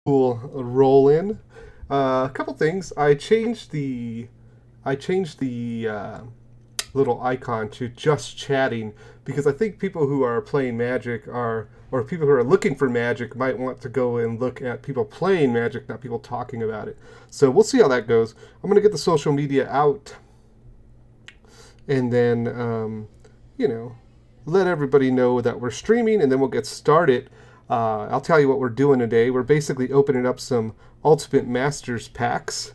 Cool roll in. A couple things. I changed the little icon to just chatting because I think people who are playing Magic or people who are looking for Magic might want to go and look at people playing Magic, not people talking about it. So we'll see how that goes. I'm gonna get the social media out, and then let everybody know that we're streaming, and then we'll get started. I'll tell you what we're doing today. We're basically opening up some Ultimate Masters packs,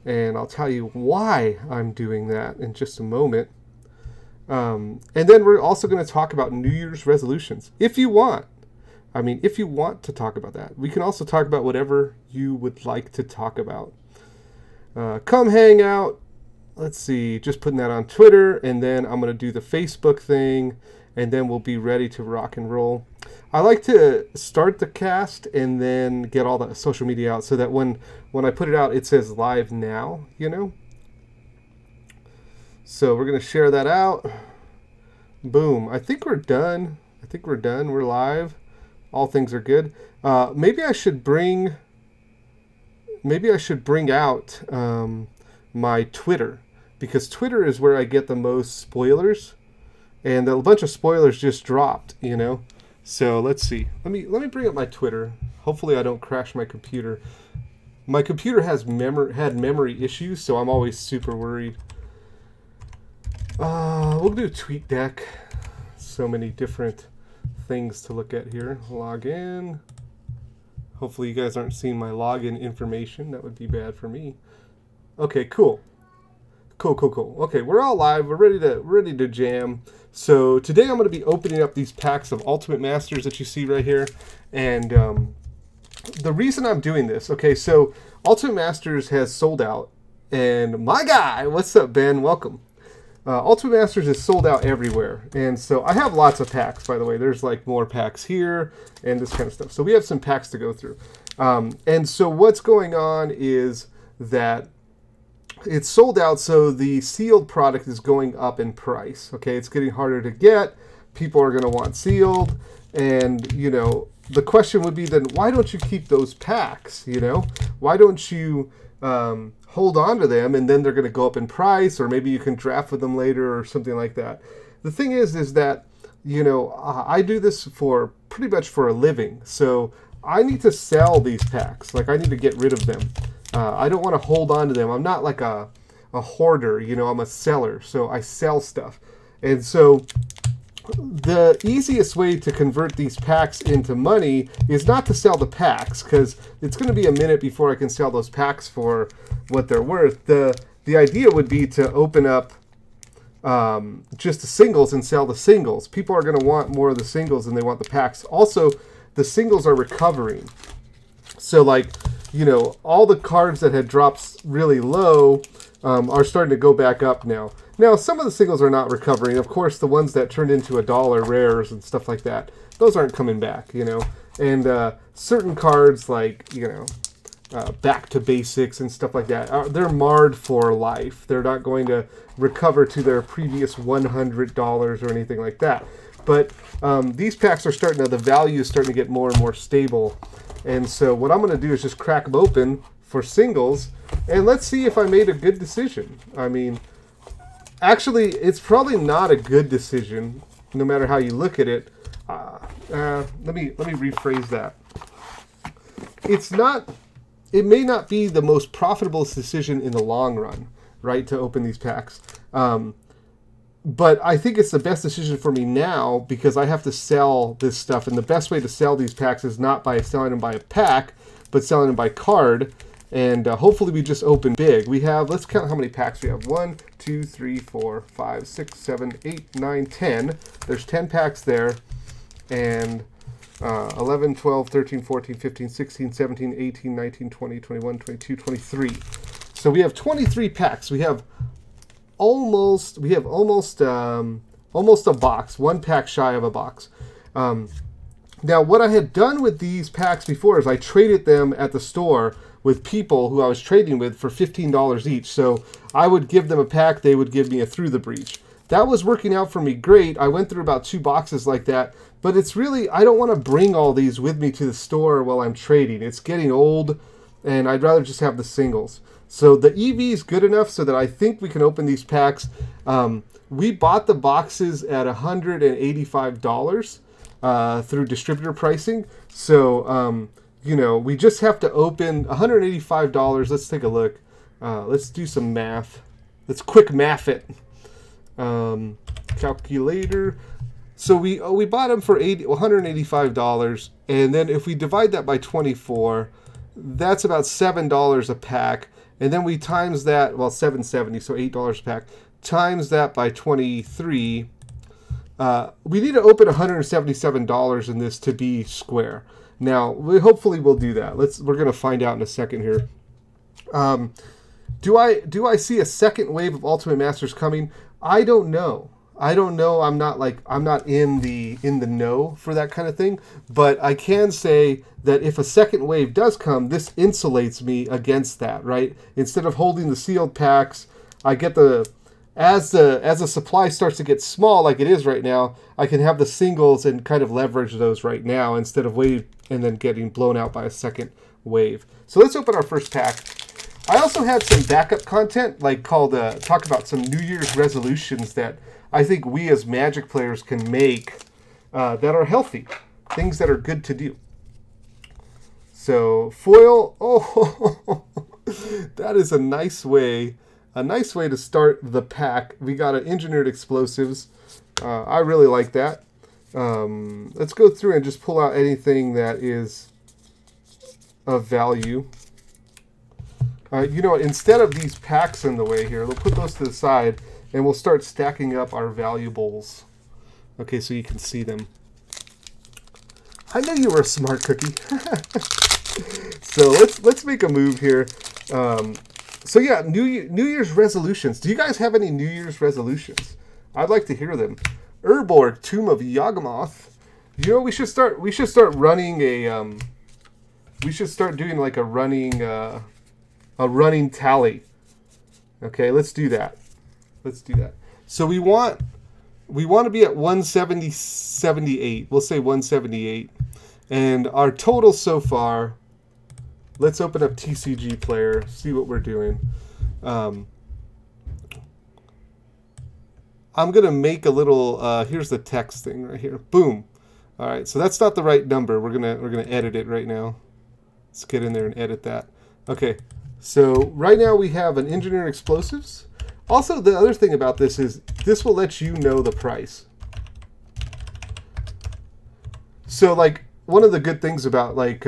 and I'll tell you why I'm doing that in just a moment. And then we're also going to talk about New Year's resolutions, if you want. I mean, if you want to talk about that. We can also talk about whatever you would like to talk about. Come hang out. Let's see, just putting that on Twitter, and then I'm going to do the Facebook thing, and then we'll be ready to rock and roll. I like to start the cast and then get all the social media out so that when I put it out, it says live now, So we're going to share that out. Boom. I think we're done. We're live. All things are good. Maybe I should bring out my Twitter, because Twitter is where I get the most spoilers, and a bunch of spoilers just dropped, So let's see. Let me bring up my Twitter. Hopefully I don't crash my computer. My computer had memory issues, so I'm always super worried. We'll do TweetDeck. So many different things to look at here. Log in. Hopefully you guys aren't seeing my login information. That would be bad for me. Okay, cool. Cool. Okay, we're all live. We're ready to jam. So today I'm going to be opening up these packs of Ultimate Masters that you see right here. And the reason I'm doing this, okay, so Ultimate Masters has sold out. And my guy, what's up, Ben? Welcome. Ultimate Masters is sold out everywhere. And so I have lots of packs, by the way. There's like more packs here and this kind of stuff. So we have some packs to go through. And so what's going on is that it's sold out, so the sealed product is going up in price. Okay, it's getting harder to get. People are going to want sealed, and the question would be then, why don't you keep those packs? Why don't you hold on to them, and then they're going to go up in price, or maybe you can draft with them later or something like that. The thing is that I do this for pretty much for a living, so I need to sell these packs. Like, I need to get rid of them. I don't want to hold on to them. I'm not like a hoarder, I'm a seller, so I sell stuff. And so the easiest way to convert these packs into money is not to sell the packs, because it's going to be a minute before I can sell those packs for what they're worth. The idea would be to open up just the singles and sell the singles. People are going to want more of the singles than they want the packs. Also, the singles are recovering. So like, all the cards that had dropped really low are starting to go back up now. Now, some of the singles are not recovering. Of course, the ones that turned into $1 rares and stuff like that, those aren't coming back, And certain cards like, Back to Basics and stuff like that, they're marred for life. They're not going to recover to their previous $100 or anything like that. But these packs are the value is starting to get more and more stable. And so what I'm going to do is just crack them open for singles, and let's see if I made a good decision. I mean, actually, it's probably not a good decision, no matter how you look at it. Let me rephrase that. It may not be the most profitable decision in the long run, right, to open these packs. But I think it's the best decision for me now, because I have to sell this stuff. And the best way to sell these packs is not by selling them by a pack, but selling them by card. And hopefully we just open big. We have, let's count how many packs we have. 1, 2, 3, 4, 5, 6, 7, 8, 9, 10. There's 10 packs there. And 11, 12, 13, 14, 15, 16, 17, 18, 19, 20, 21, 22, 23. So we have 23 packs. We have almost a box, one pack shy of a box. Now, what I had done with these packs before is I traded them at the store with people who I was trading with for $15 each. So I would give them a pack, they would give me a Through the Breach. that was working out for me great. I went through about 2 boxes like that, but it's really, I don't want to bring all these with me to the store while I'm trading. It's getting old, and I'd rather just have the singles. So the EV is good enough so that I think we can open these packs. We bought the boxes at $185 through distributor pricing. So, you know, we just have to open $185. Let's take a look. Let's do some math. Let's quick math it. Calculator. So we bought them for $185, and then if we divide that by 24, that's about $7 a pack. And then we times that, well, $7.70, so $8 a pack. Times that by 23. We need to open $177 in this to be square. Now, hopefully we'll do that. We're going to find out in a second here. Do I see a second wave of Ultimate Masters coming? I don't know. I don't know. I'm not in the know for that kind of thing. But I can say that if a second wave does come, this insulates me against that, right? Instead of holding the sealed packs, I get as the supply starts to get small like it is right now, I can have the singles and kind of leverage those right now instead of wait and then getting blown out by a second wave. So let's open our first pack. I also had some backup content, like called talk about some New Year's resolutions that I think we as Magic players can make that are healthy, things that are good to do. So foil, oh, that is a nice way to start the pack. We got an Engineered Explosives. I really like that. Let's go through and just pull out anything that is of value. You know what, instead of these packs in the way here, we'll put those to the side and we'll start stacking up our valuables. Okay, so you can see them. I knew you were a smart cookie. So let's make a move here. So yeah, New Year's resolutions. Do you guys have any New Year's resolutions? I'd like to hear them. Urborg, Tomb of Yawgmoth. You know, we should start running a we should start doing like a running tally. Okay, let's do that. Let's do that. So we want to be at 178. We'll say 178. And our total so far, let's open up TCG Player, see what we're doing. I'm going to make a little, here's the text thing right here. Boom. All right, so that's not the right number. We're going to edit it right now. Let's get in there and edit that. Okay, so right now we have an Engineered Explosives. Also, the other thing about this is this will let you know the price. So like, one of the good things about like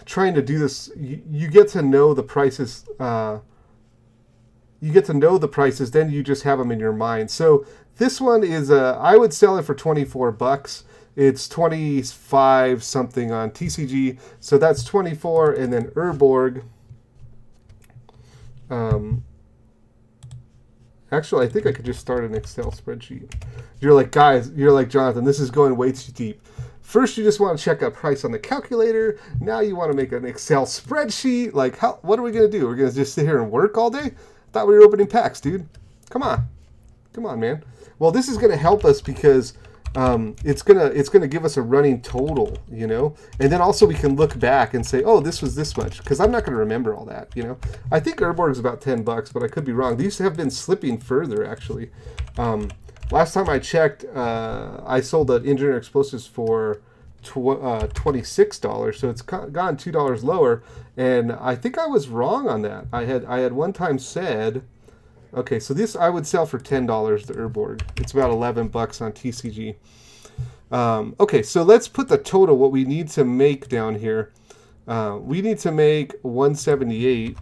trying to do this, you get to know the prices. You get to know the prices, then you just have them in your mind. So this one is I would sell it for 24 bucks. It's 25 something on TCG, so that's 24, and then Urborg. Actually, I think I could just start an Excel spreadsheet. You're like, guys, you're like, Jonathan, this is going way too deep. First, you just want to check out price on the calculator. Now you want to make an Excel spreadsheet. Like, what are we going to do? We're going to just sit here and work all day? I thought we were opening packs, dude. Come on. Come on, man. Well, this is going to help us because it's gonna give us a running total, you know? And then also we can look back and say, oh, this was this much, because I'm not going to remember all that, you know? I think Urborg's about 10 bucks, but I could be wrong. These have been slipping further, actually. Last time I checked, I sold the Engineered Explosives for $26, so it's gone $2 lower, and I think I was wrong on that. I had one time said, okay, so this I would sell for $10, the Urborg. It's about 11 bucks on TCG. Okay, so let's put the total, what we need to make down here. We need to make 178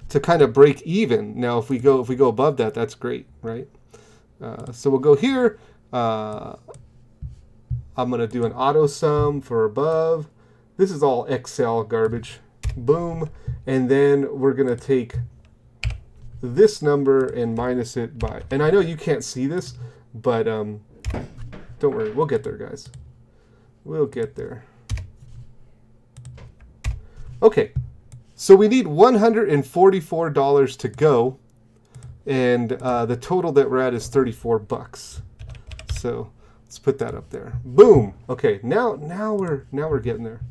to kind of break even. Now, if we go above that, that's great, right? So we'll go here. I'm going to do an auto sum for above. This is all Excel garbage. Boom. And then we're going to take this number and minus it by, and I know you can't see this, but don't worry, we'll get there, guys. We'll get there. Okay, so we need $144 to go. and the total that we're at is 34 bucks. So let's put that up there. Boom. Okay, now we're getting there.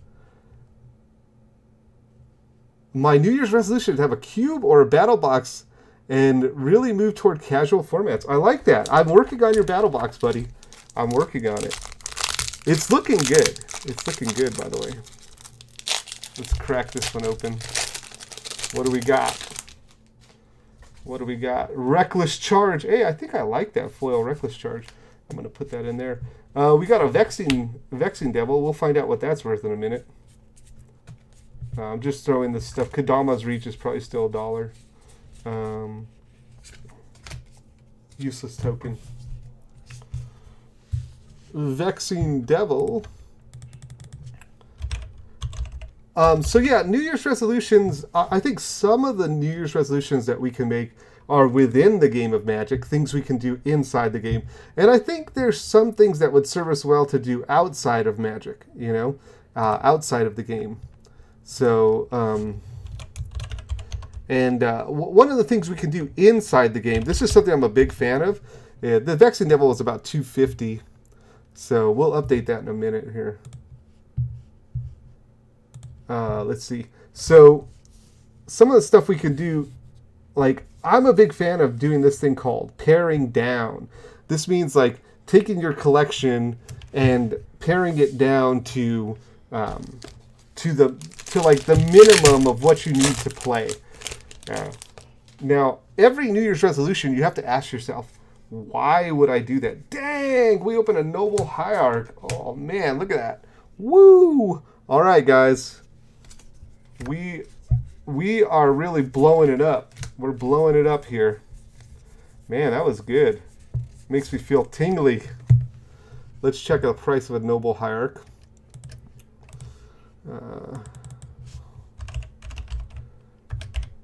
My New Year's resolution is to have a cube or a battle box and really move toward casual formats. I like that. I'm working on your battle box, buddy. I'm working on it. It's looking good. It's looking good, by the way. Let's crack this one open. What do we got? What do we got? Reckless Charge. Hey, I think I like that foil Reckless Charge. I'm going to put that in there. We got a Vexing Devil. We'll find out what that's worth in a minute. I'm just throwing this stuff. Kadama's Reach is probably still $1. Useless token. Vexing Devil. So yeah, New Year's resolutions. I think some of the New Year's resolutions that we can make are within the game of Magic, things we can do inside the game. And I think there's some things that would serve us well to do outside of Magic, you know, outside of the game. So, one of the things we can do inside the game, this is something I'm a big fan of. The Vexing Devil is about $250, so we'll update that in a minute here. Let's see. So, some of the stuff we can do, like, I'm a big fan of doing this thing called paring down. This means, like, taking your collection and paring it down to like the minimum of what you need to play. Now, every New Year's resolution, you have to ask yourself, why would I do that? Dang, we opened a Noble Hierarch. Oh man, look at that. Woo! All right, guys. We are really blowing it up. We're blowing it up here. Man, that was good. Makes me feel tingly. Let's check the price of a Noble Hierarch.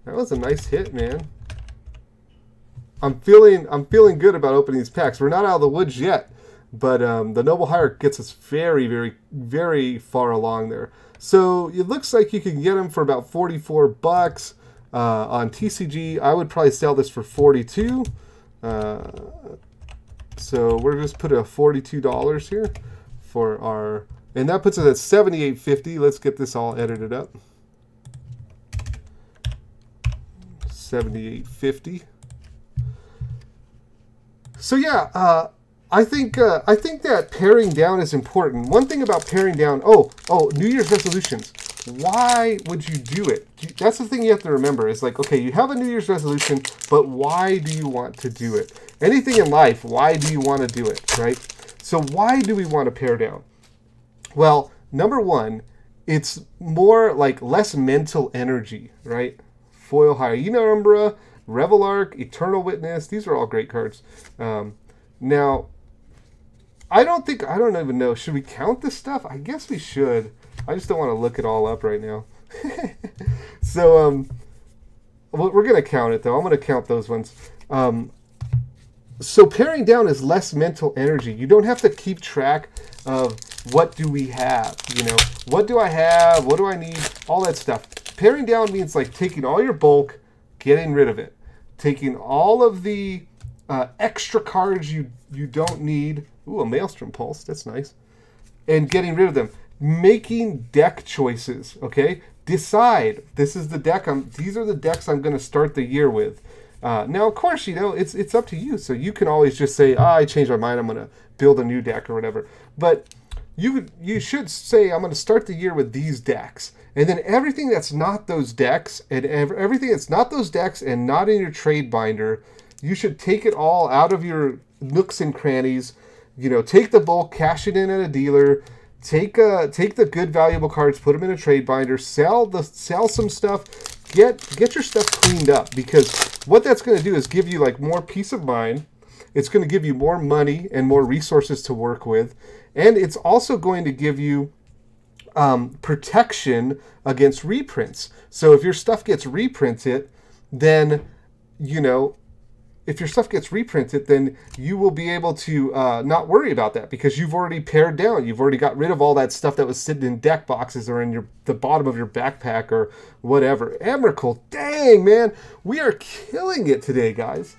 That was a nice hit, man. I'm feeling good about opening these packs. We're not out of the woods yet, but the Noble Hierarch gets us very, very, very far along there. So it looks like you can get them for about 44 bucks on TCG. I would probably sell this for 42. So we're just put a $42 here for our, and that puts us at $78.50. Let's get this all edited up. $78.50. So yeah, I think that paring down is important. One thing about paring down, New Year's resolutions. Why would you do it? That's the thing you have to remember. It's like, okay, you have a New Year's resolution, but why do you want to do it? Anything in life, why do you want to do it, right? So why do we want to pare down? Well, number one, it's more like less mental energy, right? Foil Hyena Umbra, Revelarch, Eternal Witness. These are all great cards. Now, I don't even know. Should we count this stuff? I guess we should. I just don't want to look it all up right now. So, we're going to count it, though. I'm going to count those ones. So paring down is less mental energy. You don't have to keep track of what do we have, you know, what do I have, what do I need, all that stuff. Paring down means like taking all your bulk, getting rid of it, taking all of the extra cards you don't need. Ooh, a Maelstrom Pulse, that's nice, and getting rid of them. Making deck choices, okay? Decide, this is the deck these are the decks I'm going to start the year with. Now, of course, you know, it's up to you. So you can always just say, I changed my mind, I'm going to build a new deck or whatever. But you should say, I'm going to start the year with these decks. And then everything that's not those decks, and everything that's not those decks and not in your trade binder, you should take it all out of your nooks and crannies. You know, take the bulk, cash it in at a dealer, take the good valuable cards, put them in a trade binder, sell some stuff, get your stuff cleaned up, because what that's going to do is give you like more peace of mind. It's going to give you more money and more resources to work with, and it's also going to give you protection against reprints. So if your stuff gets reprinted, then, you know, if your stuff gets reprinted, then you will be able to not worry about that, because you've already pared down. You've already got rid of all that stuff that was sitting in deck boxes or in the bottom of your backpack or whatever. Emrakul, dang, man, we are killing it today, guys.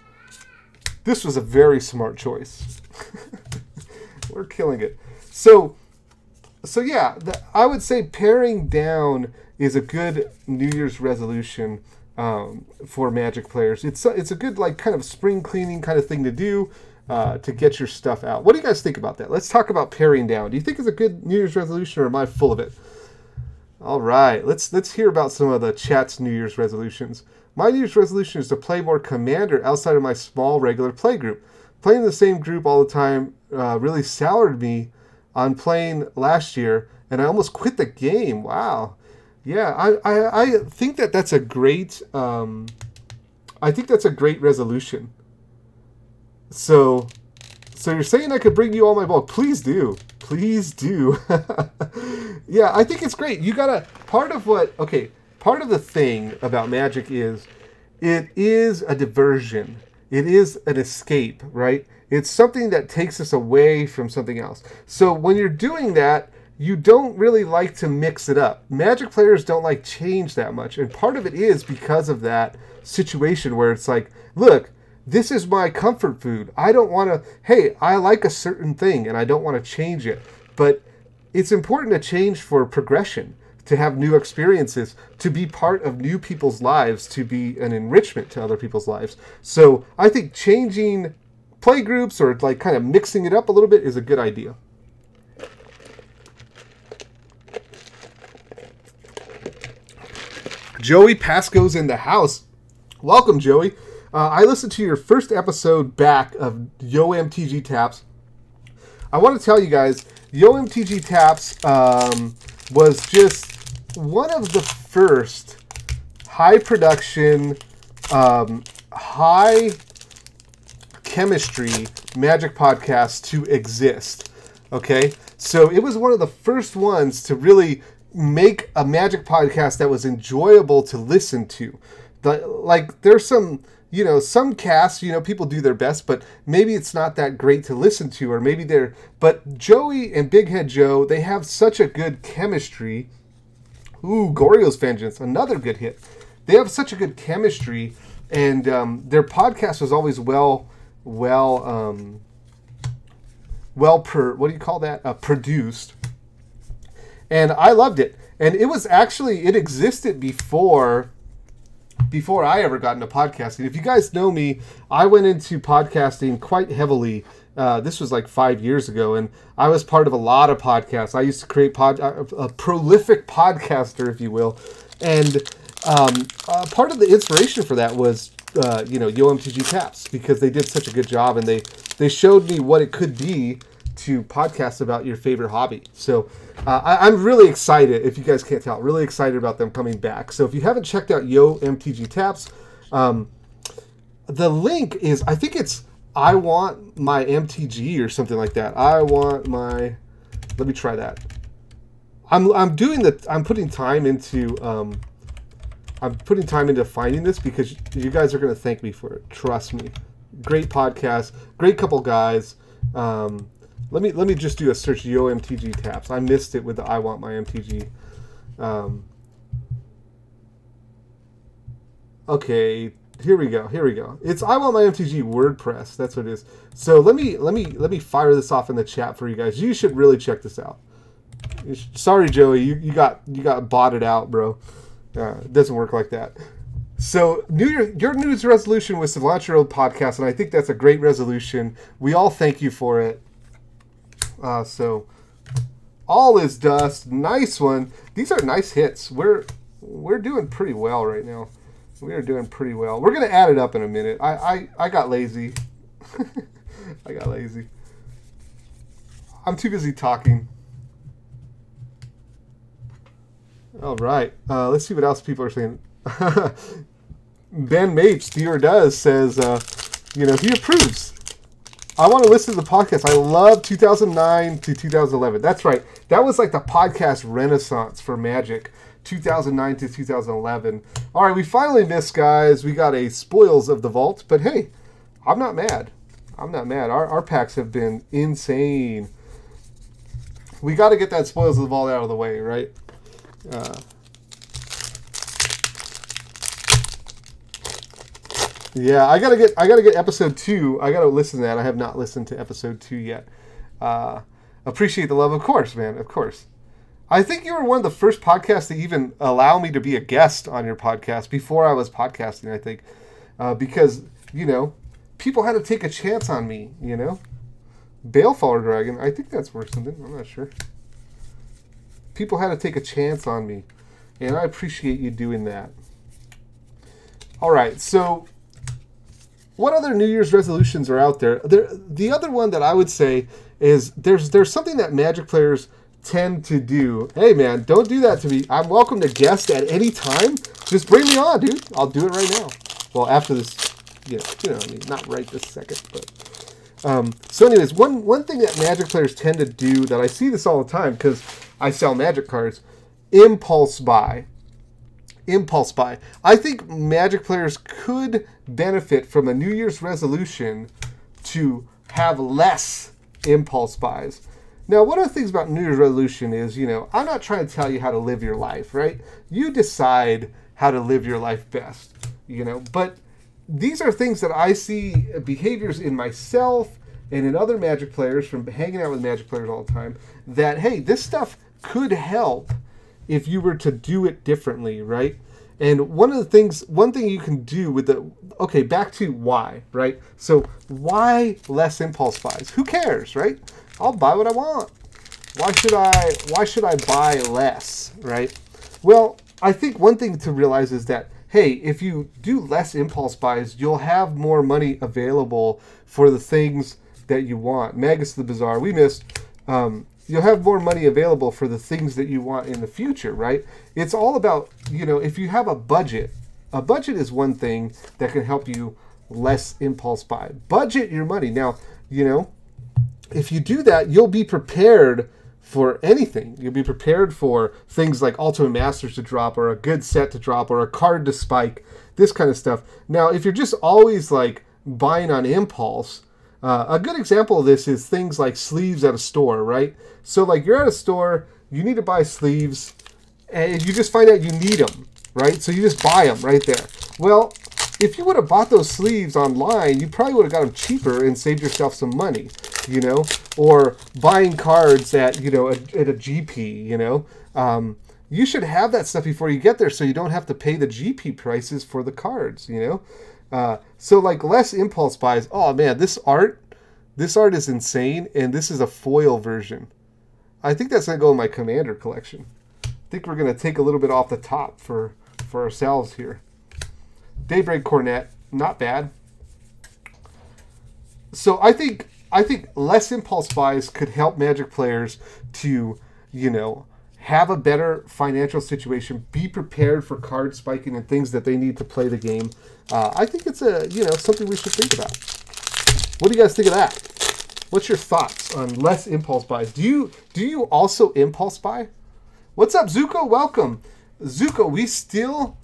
This was a very smart choice. We're killing it. So yeah, I would say paring down is a good New Year's resolution for Magic players. It's a good like kind of spring cleaning kind of thing to do to get your stuff out. What do you guys think about that? Let's talk about paring down. Do you think it's a good New Year's resolution, or am I full of it? All right, let's hear about some of the chat's New Year's resolutions. My New Year's resolution is to play more Commander outside of my small regular play group. Playing the same group all the time really soured me on playing last year, and I almost quit the game. Wow. Yeah, I think that's a great I think that's a great resolution. So you're saying I could bring you all my bulk? Please do. Please do. Yeah, I think it's great. You gotta, part of the thing about Magic is it is a diversion. It is an escape, right? It's something that takes us away from something else. So when you're doing that, you don't really like to mix it up. Magic players don't like change that much. And part of it is because of that situation where it's like, look, this is my comfort food. I don't want to, hey, I like a certain thing and I don't want to change it. But it's important to change for progression, to have new experiences, to be part of new people's lives, to be an enrichment to other people's lives. So I think changing play groups or like kind of mixing it up a little bit is a good idea. Joey Pasco's in the house. Welcome, Joey. I listened to your first episode back of Yo MTG Taps. I want to tell you guys, Yo MTG Taps was just one of the first high production, high chemistry Magic podcasts to exist. Okay? So it was one of the first ones to really make a Magic podcast that was enjoyable to listen to. Like, there's some, some casts, people do their best, but maybe it's not that great to listen to, or maybe but Joey and Big Head Joe, they have such a good chemistry. Ooh, Goryo's Vengeance, another good hit. They have such a good chemistry, and their podcast was always produced. And I loved it. And it was actually, it existed before I ever got into podcasting. If you guys know me, I went into podcasting quite heavily. This was like 5 years ago, and I was part of a lot of podcasts. I used to create a prolific podcaster, if you will. And part of the inspiration for that was, Yo MTG Taps, because they did such a good job, and they showed me what it could be to podcast about your favorite hobby. So I'm really excited, if you guys can't tell, really excited about them coming back. So if you haven't checked out Yo MTG Taps, the link is, I think it's I want my MTG or something like that. Let me try that. I'm putting time into finding this, because you guys are going to thank me for it. Trust me. Great podcast, great couple guys. Let me just do a search, Yo MTG Taps. I missed it with the I want my MTG. Okay, here we go. It's I want my MTG WordPress. That's what it is. So let me fire this off in the chat for you guys. You should really check this out. Sorry, Joey, you got botted out, bro. It doesn't work like that. So your New Year's resolution was to launch your own podcast, and I think that's a great resolution. We all thank you for it. So all is dust. Nice one. These are nice hits. We're doing pretty well right now. We are doing pretty well. We're gonna add it up in a minute. I got lazy. I got lazy. I'm too busy talking. All right. Let's see what else people are saying. Ben Mapes, does, says, he approves. I want to listen to the podcast. I love 2009 to 2011. That's right. That was like the podcast renaissance for Magic, 2009 to 2011. All right, we finally missed, guys. We got a Spoils of the Vault, but hey, I'm not mad. Our packs have been insane. We got to get that Spoils of the Vault out of the way, right? Yeah, I gotta get episode 2. I gotta listen to that. I have not listened to episode 2 yet. Appreciate the love, of course, man, of course. I think you were one of the first podcasts to even allow me to be a guest on your podcast before I was podcasting, I think. Because, you know, people had to take a chance on me, you know? Balefaller Dragon, I think that's worth something. I'm not sure. People had to take a chance on me, and I appreciate you doing that. All right, so what other New Year's resolutions are out there? The other one that I would say is there's something that Magic players tend to do. Hey, man, don't do that to me. I'm welcome to guest at any time. Just bring me on, dude. I'll do it right now. Well, after this, you know what I mean, not right this second, but... So anyways, one thing that Magic players tend to do, that I see this all the time because I sell Magic cards, impulse buy. Impulse buy. I think Magic players could benefit from a New Year's resolution to have less impulse buys. Now, one of the things about New Year's resolution is, you know, I'm not trying to tell you how to live your life, right? You decide how to live your life best, you know, but these are things that I see behaviors in myself and in other Magic players from hanging out with Magic players all the time that, hey, this stuff could help if you were to do it differently, right? And one thing you can do with okay, back to why, right? So why less impulse buys? Who cares, right? I'll buy what I want. Why should I buy less, right? Well, I think one thing to realize is that, hey, if you do less impulse buys, you'll have more money available for the things that you want. Magus the Bazaar, we missed. You'll have more money available for the things that you want in the future, right? It's all about, you know, if you have a budget is one thing that can help you less impulse buy. Budget your money. Now, you know, if you do that, you'll be prepared for anything. You'll be prepared for things like Ultimate Masters to drop, or a good set to drop, or a card to spike, this kind of stuff. Now, if you're just always like buying on impulse, a good example of this is things like sleeves at a store, right? So like you're at a store, you need to buy sleeves, and you just find out you need them, right? So you just buy them right there. Well, if you would have bought those sleeves online, you probably would have got them cheaper and saved yourself some money, you know? Or buying cards at, you know, at a GP, you know? You should have that stuff before you get there so you don't have to pay the GP prices for the cards, you know? So like less impulse buys. Oh man, this art is insane, and this is a foil version. I think that's gonna go in my Commander collection. I think we're gonna take a little bit off the top for ourselves here. Daybreak Cornet, not bad. So I think less impulse buys could help Magic players to, you know, have a better financial situation, be prepared for card spiking and things that they need to play the game. I think it's something we should think about. What do you guys think of that? What's your thoughts on less impulse buys? Do you also impulse buy? What's up, Zuko? Welcome. Zuko, we still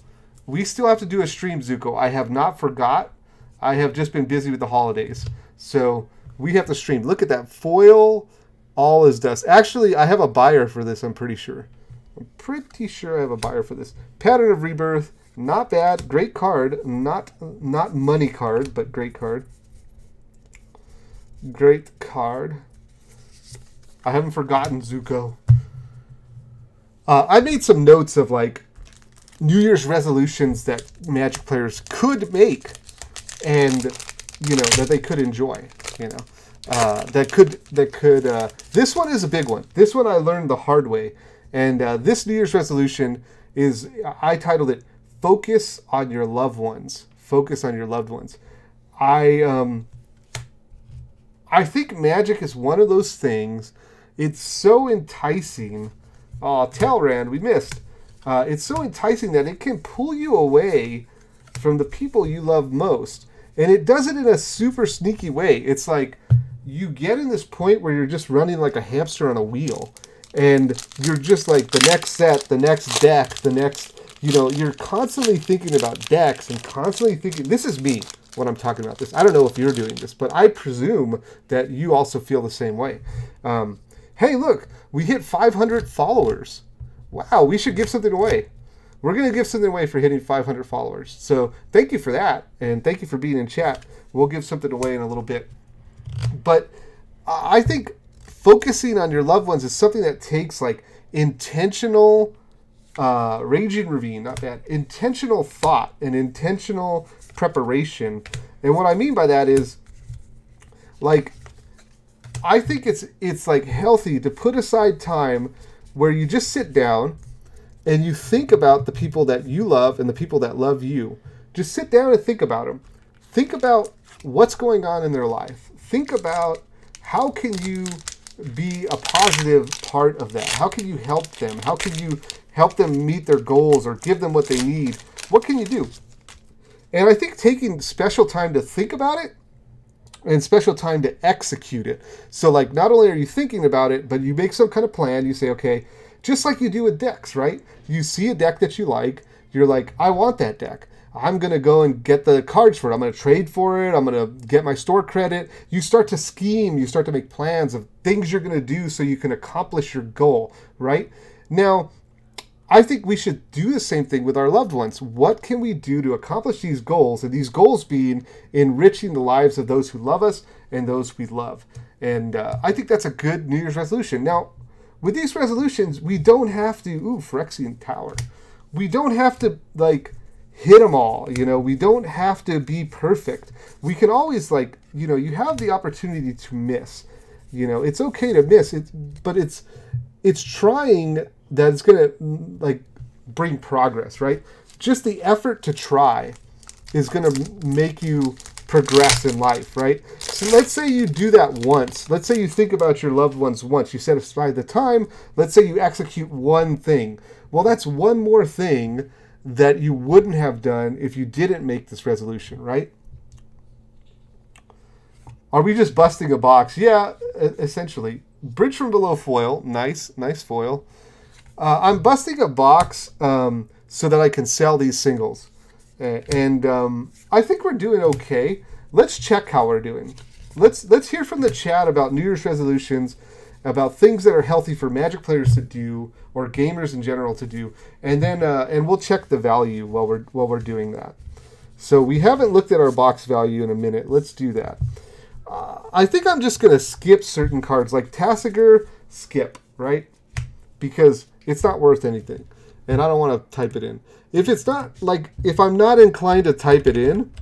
have to do a stream, Zuko. I have not forgot. I have just been busy with the holidays. So we have to stream. Look at that foil. All is dust. Actually, I have a buyer for this, I'm pretty sure. I'm pretty sure I have a buyer for this. Pattern of Rebirth. Not bad. Great card. Not money card, but great card. Great card. I haven't forgotten, Zuko. I made some notes of like New Year's resolutions that Magic players could make, and you know that they could enjoy. You know, this one is a big one. This one I learned the hard way, and this New Year's resolution is, I titled it "Focus on Your Loved Ones." Focus on your loved ones. I think Magic is one of those things. It's so enticing. Oh, Talrand, we missed. It's so enticing that it can pull you away from the people you love most. And it does it in a super sneaky way. It's like you get in this point where you're just running like a hamster on a wheel. And you're just like the next set, the next deck, the next, you know, you're constantly thinking about decks and constantly thinking, this is me when I'm talking about this. I don't know if you're doing this, but I presume that you also feel the same way. Hey, look, we hit 500 followers. Wow, we should give something away. we're going to give something away for hitting 500 followers. So thank you for that, and thank you for being in chat. We'll give something away in a little bit. But I think focusing on your loved ones is something that takes like intentional raging ravine, not bad, intentional thought and intentional preparation. And what I mean by that is, like, I think it's like healthy to put aside time where you just sit down and you think about the people that you love and the people that love you. Just sit down and think about them. Think about what's going on in their life. Think about how can you be a positive part of that? How can you help them? How can you help them meet their goals or give them what they need? What can you do? And I think taking special time to think about it and special time to execute it. So like, not only are you thinking about it, but you make some kind of plan. You say, okay, just like you do with decks, right? You see a deck that you like. You're like, I want that deck. I'm going to go and get the cards for it. I'm going to trade for it. I'm going to get my store credit. You start to scheme. You start to make plans of things you're going to do so you can accomplish your goal, right? Now, I think we should do the same thing with our loved ones. What can we do to accomplish these goals? And these goals being enriching the lives of those who love us and those we love. And I think that's a good New Year's resolution. Now, with these resolutions, we don't have to, Phyrexian Tower. We don't have to, like, hit them all. You know, we don't have to be perfect. We can always, like, you know, you have the opportunity to miss. You know, it's okay to miss, but it's trying that's going to, like, bring progress, right? Just the effort to try is going to make you progress in life, right? So let's say you do that once. Let's say you think about your loved ones once. You set aside the time. Let's say you execute one thing. Well, that's one more thing that you wouldn't have done if you didn't make this resolution, right? Are we just busting a box? Yeah, essentially. Bridge from Below foil. Nice foil. I'm busting a box so that I can sell these singles. And I think we're doing okay. Let's check how we're doing. Let's hear from the chat about New Year's resolutions, about things that are healthy for Magic players to do or gamers in general to do, and then and we'll check the value while we're doing that. So we haven't looked at our box value in a minute. Let's do that. I think I'm just going to skip certain cards like Tasigur, skip, right? Because it's not worth anything, and I don't want to type it in. If it's not, like, if I'm not inclined to type it in,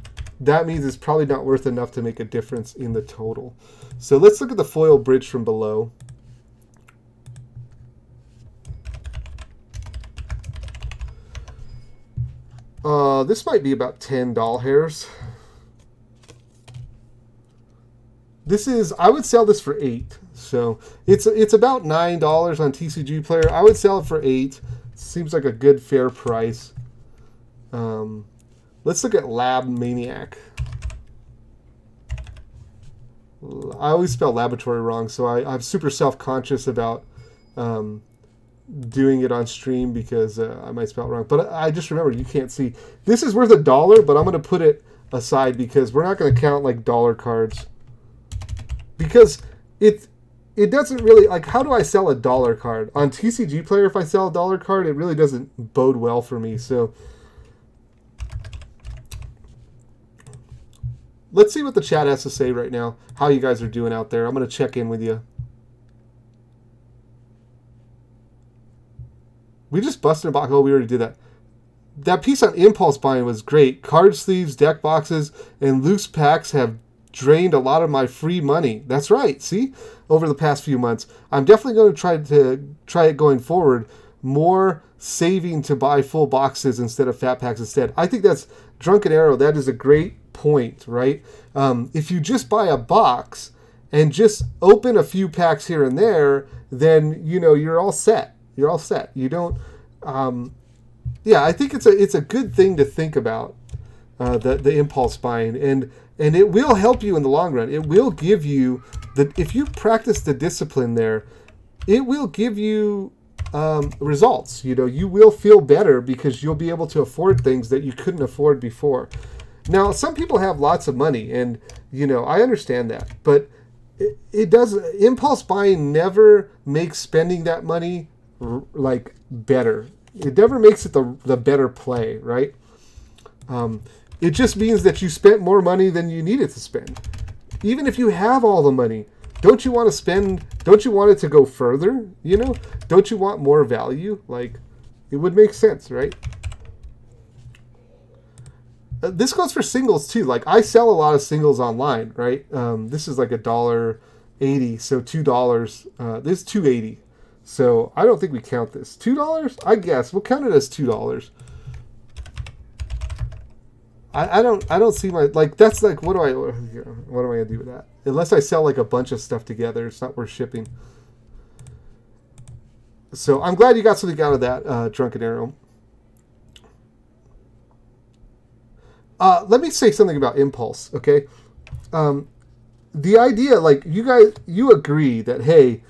that means it's probably not worth enough to make a difference in the total. So let's look at the foil Bridge from Below. This might be about 10 doll hairs. This is, I would sell this for 8. So it's about $9 on TCG Player. I would sell it for 8. Seems like a good fair price. Let's look at Lab Maniac. I always spell laboratory wrong, so I'm super self-conscious about doing it on stream because I might spell it wrong. But I just remembered, you can't see. This is worth $1, but I'm going to put it aside because we're not going to count like dollar cards. Because it doesn't really, like, how do I sell a dollar card? On TCG Player, if I sell a dollar card, it really doesn't bode well for me. So let's see what the chat has to say right now, how you guys are doing out there. I'm going to check in with you. We just busted a box. Oh, we already did that. That piece on impulse buying was great. Card sleeves, deck boxes, and loose packs have drained a lot of my free money. That's right. See, over the past few months, I'm definitely going to try it going forward. More saving to buy full boxes instead of fat packs instead. I think that's Drunken Arrow. That is a great point, right? If you just buy a box and just open a few packs here and there, then you know you're all set. You're all set. You don't. Yeah, I think it's a good thing to think about the impulse buying, and it will help you in the long run. It will give you if you practice the discipline there, it will give you results. You know, you will feel better because you'll be able to afford things that you couldn't afford before. Now, some people have lots of money, and you know, I understand that, but it does. Impulse buying never makes spending that money like better. It never makes it the better play, right? It just means that you spent more money than you needed to spend. Even if you have all the money, don't you want to spend, don't you want it to go further, you know? Don't you want more value? Like, it would make sense, right? This goes for singles too. Like, I sell a lot of singles online, right? This is like $1.80, so $2. This is $2.80. So I don't think we count this. $2? I guess we'll count it as $2. I don't see my, like, that's like, what am I gonna do with that? Unless I sell like a bunch of stuff together, it's not worth shipping. So I'm glad you got something out of that, Drunken Arrow. Let me say something about impulse, okay? The idea, like, you agree that, hey,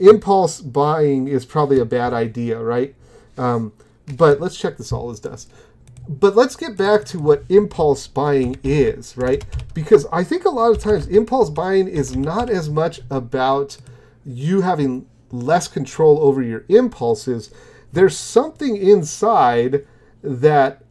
impulse buying is probably a bad idea, right? But let's check this all as dust. But let's get back to what impulse buying is, right? Because I think a lot of times impulse buying is not as much about you having less control over your impulses. There's something inside that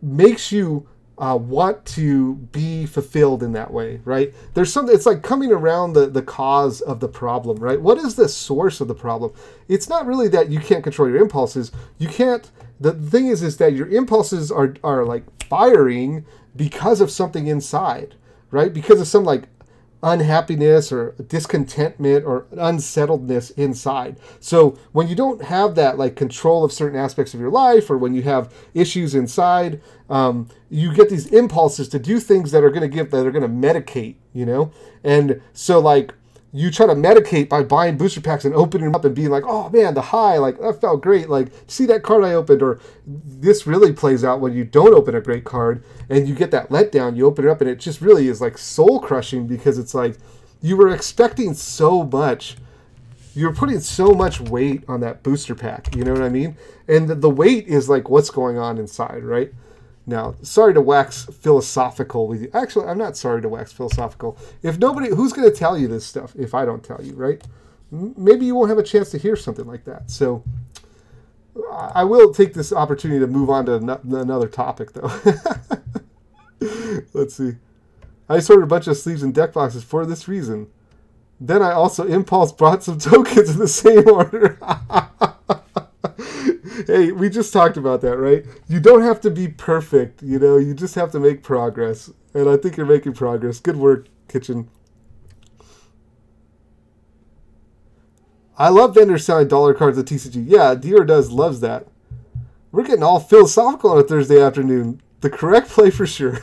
makes you want to be fulfilled in that way, right? There's something, it's like coming around the cause of the problem, right? What is the source of the problem? It's not really that you can't control your impulses. You can't, the thing is that your impulses are like firing because of something inside, right? Because of some like unhappiness or discontentment or unsettledness inside. So when you don't have that like control of certain aspects of your life, or when you have issues inside, you get these impulses to do things that are going to medicate, you know? And so like you try to medicate by buying booster packs and opening them up and being like, oh man, the high, like that felt great. Like, see that card I opened? Or this really plays out when you don't open a great card and you get that letdown. You open it up and it just really is like soul crushing, because it's like you were expecting so much. You're putting so much weight on that booster pack. You know what I mean? And the weight is like what's going on inside, right? Now, sorry to wax philosophical with you. Actually, I'm not sorry to wax philosophical. If nobody, who's going to tell you this stuff if I don't tell you, right? Maybe you won't have a chance to hear something like that. So I will take this opportunity to move on to another topic, though. Let's see. I just ordered a bunch of sleeves and deck boxes for this reason. Then I also impulse brought some tokens in the same order. Hey, we just talked about that, right? You don't have to be perfect, you know? You just have to make progress. And I think you're making progress. Good work, Kitchen. I love vendors selling dollar cards at TCG. Yeah, Dior loves that. We're getting all philosophical on a Thursday afternoon. The correct play for sure.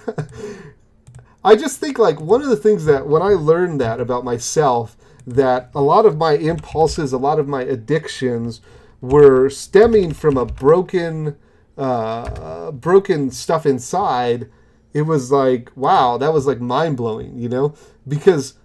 I just think, like, one of the things that when I learned that about myself, that a lot of my impulses, a lot of my addictions were stemming from a broken stuff inside. It was like, wow, that was like mind-blowing, you know? Because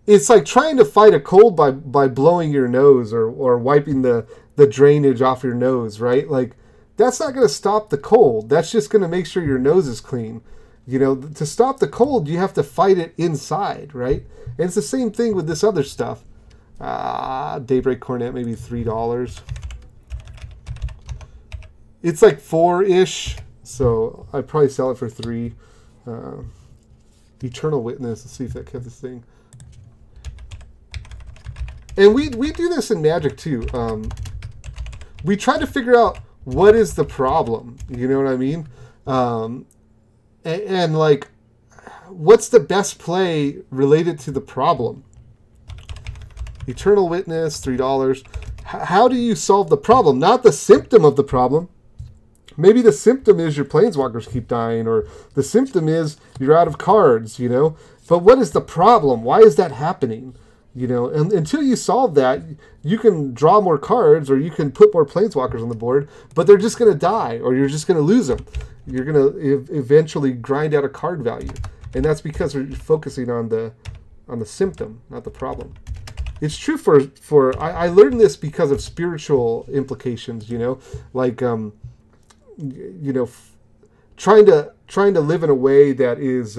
it's like trying to fight a cold by blowing your nose or wiping the drainage off your nose, right? Like, that's not going to stop the cold. That's just going to make sure your nose is clean. You know, to stop the cold, you have to fight it inside, right? And it's the same thing with this other stuff. Daybreak Cornet, maybe $3. It's like 4-ish, so I'd probably sell it for $3. Eternal Witness, let's see if that kept this thing. And we do this in Magic too. We try to figure out what is the problem, you know what I mean? And like, what's the best play related to the problem? Eternal Witness, $3. How do you solve the problem? Not the symptom of the problem. Maybe the symptom is your planeswalkers keep dying, or the symptom is you're out of cards, you know? But what is the problem? Why is that happening? You know, and until you solve that, you can draw more cards or you can put more planeswalkers on the board, but they're just going to die, or you're just going to lose them. You're going to eventually grind out a card value. And that's because you're focusing on the symptom, not the problem. It's true for I learned this because of spiritual implications, you know, like, you know, trying to live in a way that is,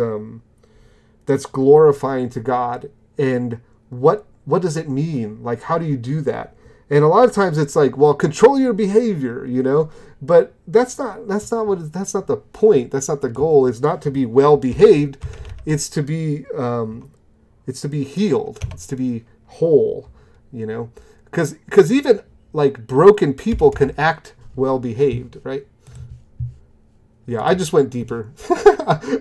that's glorifying to God. And what does it mean? Like, how do you do that? And a lot of times it's like, well, control your behavior, you know. But that's not the point. That's not the goal. It's not to be well behaved. It's to be healed. It's to be whole, you know. Because even like broken people can act well behaved, right? Yeah, I just went deeper.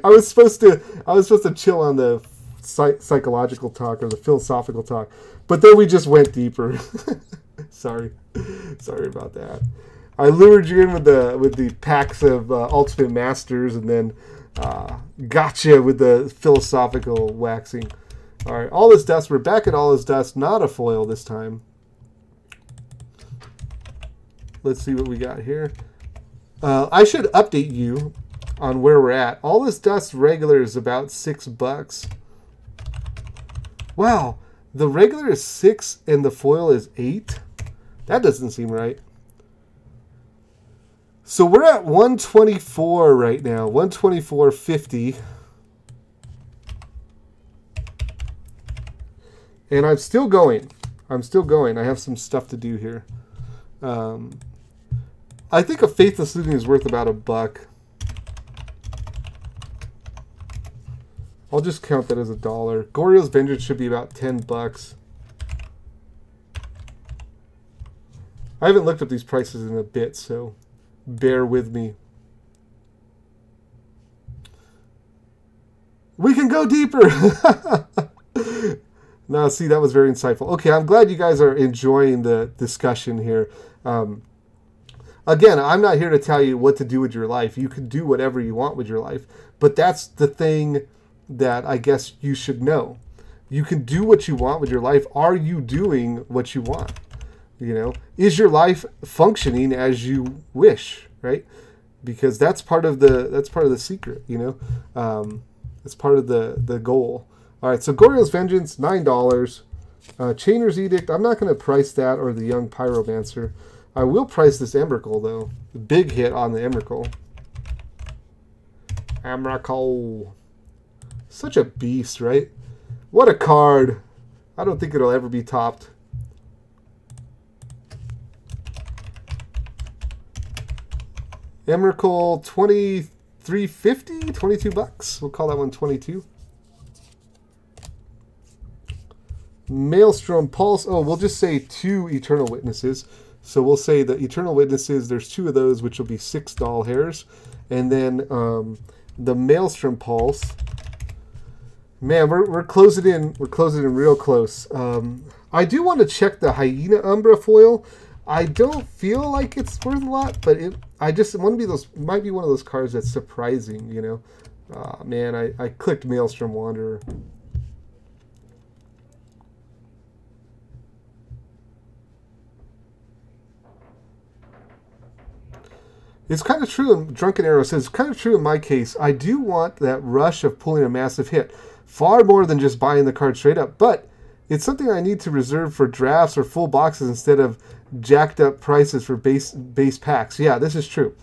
I was supposed to chill on the psychological talk or the philosophical talk, but then we just went deeper. Sorry about that. I lured you in with the packs of Ultimate Masters, and then gotcha with the philosophical waxing. All right, All Is Dust. We're back at All Is Dust. Not a foil this time. Let's see what we got here. I should update you on where we're at. All Is Dust regular is about $6. Wow, the regular is 6 and the foil is 8. That doesn't seem right. So we're at 124 right now, 124.50. And I'm still going. I have some stuff to do here. I think a Faithless Looting is worth about $1. I'll just count that as $1. Goryo's Vengeance should be about $10. I haven't looked up these prices in a bit, so bear with me. We can go deeper. Now, see, that was very insightful. Okay, I'm glad you guys are enjoying the discussion here. Again, I'm not here to tell you what to do with your life. You can do whatever you want with your life. But that's the thing that I guess you should know. You can do what you want with your life. Are you doing what you want? You know, is your life functioning as you wish, right? Because that's part of the secret, you know. That's part of the goal. All right, so Goryo's Vengeance, $9. Chainer's Edict, I'm not going to price that or the Young Pyromancer. I will price this Emrakul, though. Big hit on the Emrakul. Emrakul. Such a beast, right? What a card. I don't think it'll ever be topped. Emrakul, $23.50? $22. We'll call that one 22. Maelstrom Pulse. Oh, we'll just say 2 Eternal Witnesses. So we'll say the Eternal Witnesses, there's 2 of those, which will be 6 doll hairs. And then the Maelstrom Pulse. Man, we're closing in. We're closing in real close. I do want to check the Hyena Umbra foil. I don't feel like it's worth a lot, but I just want to be those. Might be one of those cards that's surprising, you know. Man, I clicked Maelstrom Wanderer. It's kind of true, and Drunken Arrow says, it's kind of true in my case. I do want that rush of pulling a massive hit. Far more than just buying the card straight up. But it's something I need to reserve for drafts or full boxes instead of jacked up prices for base packs. Yeah, this is true.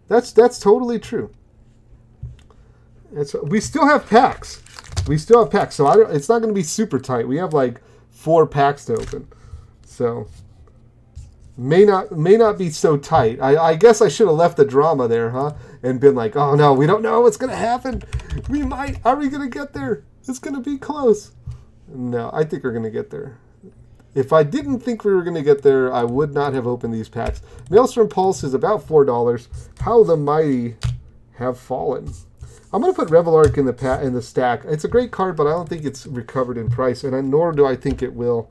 That's totally true. We still have packs. So it's not going to be super tight. We have like 4 packs to open. So... May not be so tight. I guess I should have left the drama there, huh? And been like, oh no, we don't know what's gonna happen. We might. Are we gonna get there? It's gonna be close. No, I think we're gonna get there. If I didn't think we were gonna get there, I would not have opened these packs. Maelstrom Pulse is about $4. How the mighty have fallen. I'm gonna put Revelark in the stack. It's a great card, but I don't think it's recovered in price, and nor do I think it will.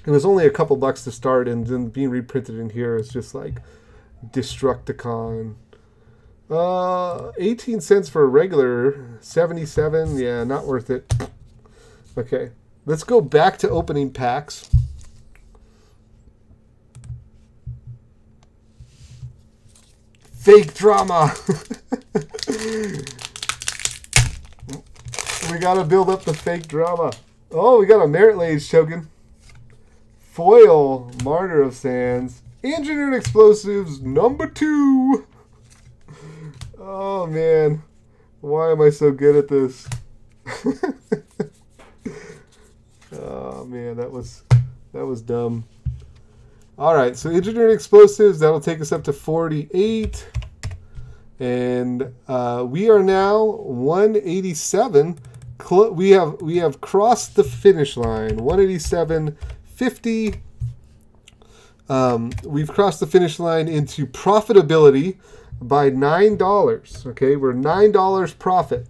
It was only a couple bucks to start, and then being reprinted in here is just like Destructicon. 18 cents for a regular, 77. Yeah, not worth it. Okay, let's go back to opening packs. Fake drama. We gotta build up the fake drama. Oh, we got a Merit Lage token. Foil, Martyr of Sands, Engineered Explosives, #2. Oh, man. Why am I so good at this? Oh, man, that was That was dumb. All right, so engineering explosives, that'll take us up to 48. And we are now 187. We have crossed the finish line. 187.50. We've crossed the finish line into profitability by $9. Okay, we're $9 profit.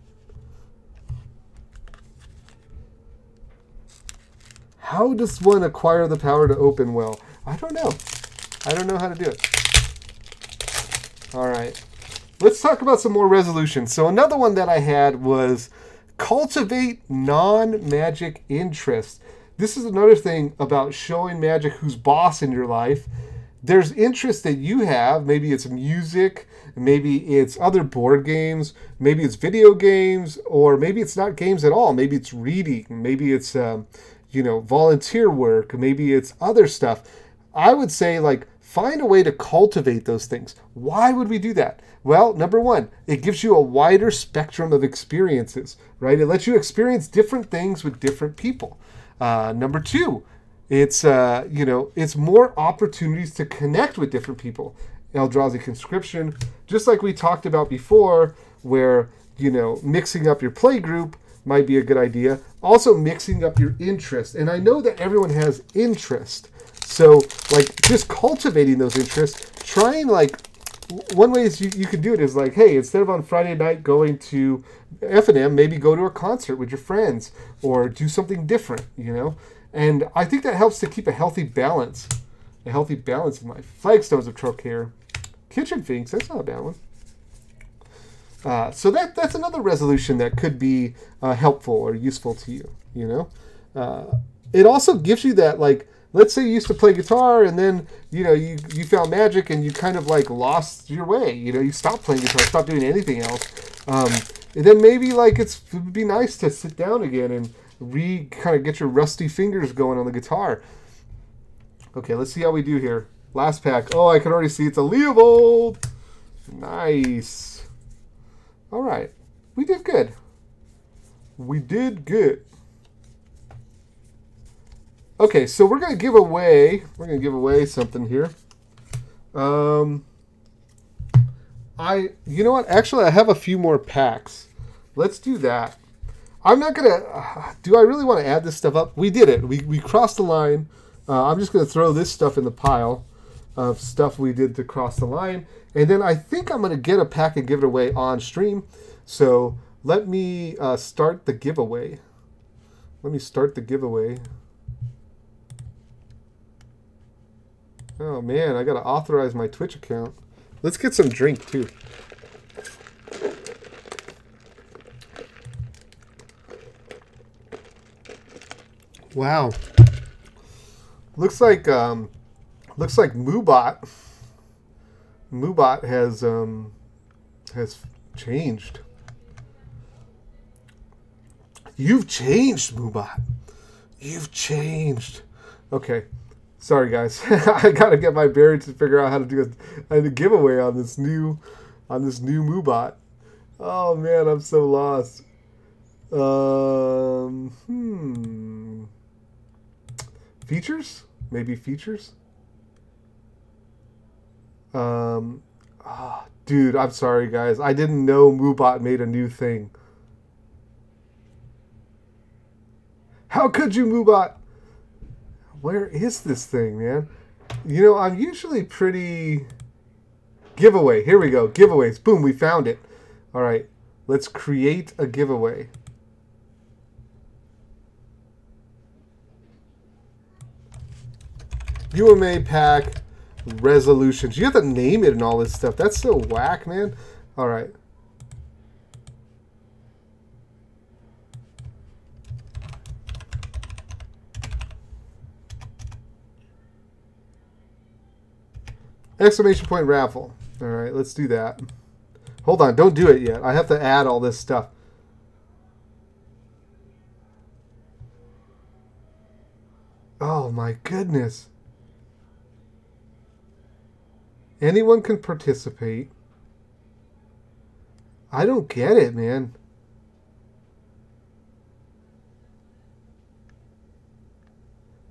How does one acquire the power to open well? I don't know. I don't know how to do it. All right. Let's talk about some more resolutions. So another one that I had was cultivate non-magic interest. This is another thing about showing Magic who's boss in your life. There's interest that you have. Maybe it's music, maybe it's other board games, maybe it's video games, or maybe it's not games at all. Maybe it's reading, maybe it's volunteer work, maybe it's other stuff. I would say, like, find a way to cultivate those things. Why would we do that? Well, number one, it gives you a wider spectrum of experiences, right? It lets you experience different things with different people. Number two, it's more opportunities to connect with different people. Eldrazi Conscription, just like we talked about before, where, mixing up your play group might be a good idea. Also mixing up your interest. And I know that everyone has interest. So, like, just cultivating those interests, trying, like, one way is you could do it is like, hey, instead of on Friday night going to F&M, maybe go to a concert with your friends or do something different, And I think that helps to keep a healthy balance. A healthy balance in life. Flagstones of Trocaire. Kitchen Finks, that's not a bad one. So that's another resolution that could be helpful or useful to you, It also gives you that, like, let's say you used to play guitar and then, you found Magic and you kind of like lost your way. You stopped playing guitar, stopped doing anything else. And then maybe like it would be nice to sit down again and kind of get your rusty fingers going on the guitar. Okay, let's see how we do here. Last pack. Oh, I can already see it's a Leovold. Nice. All right. We did good. We did good. Okay, so we're gonna give away something here. You know what? Actually, I have a few more packs. Let's do that. I'm not gonna. Do I really want to add this stuff up? We did it. We crossed the line. I'm just gonna throw this stuff in the pile of stuff we did to cross the line, and then I think I'm gonna get a pack and give it away on stream. So let me start the giveaway. Oh man, I gotta authorize my Twitch account. Let's get some drink too. Wow. Looks like Moobot has changed. You've changed, Moobot. You've changed. Okay. Sorry, guys. I gotta get my bearings to figure out how to do a giveaway on this new Moobot. Oh man, I'm so lost. Features? Maybe features? Dude, I'm sorry, guys. I didn't know Moobot made a new thing. How could you, Moobot? Where is this thing, man? I'm usually pretty... Giveaway. Here we go. Giveaways. Boom, we found it. All right. Let's create a giveaway. UMA pack resolutions. You have to name it and all this stuff. That's so whack, man. All right. Exclamation point raffle. All right, let's do that. Hold on, don't do it yet. I have to add all this stuff. Oh my goodness. Anyone can participate. I don't get it, man.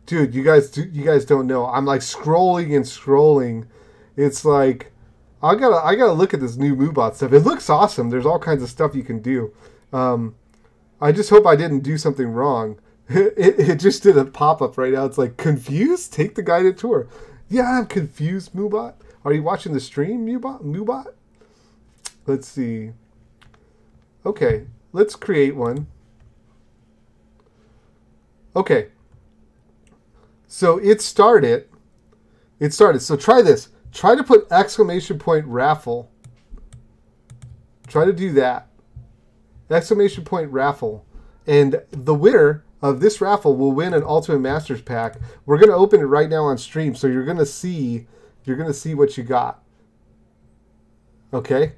Dude, you guys don't know. I'm like scrolling and scrolling. It's like I gotta look at this new MooBot stuff. It looks awesome. There's all kinds of stuff you can do. I just hope I didn't do something wrong. It just did a pop-up right now. It's like, confused? Take the guided tour. Yeah, I'm confused, MooBot. Are you watching the stream, MooBot? Let's see. Okay, let's create one. Okay. So it started. So try this. Try to put exclamation point raffle. Try to do that. Exclamation point raffle. And the winner of this raffle will win an Ultimate Masters pack. We're going to open it right now on stream, so you're going to see what you got. Okay?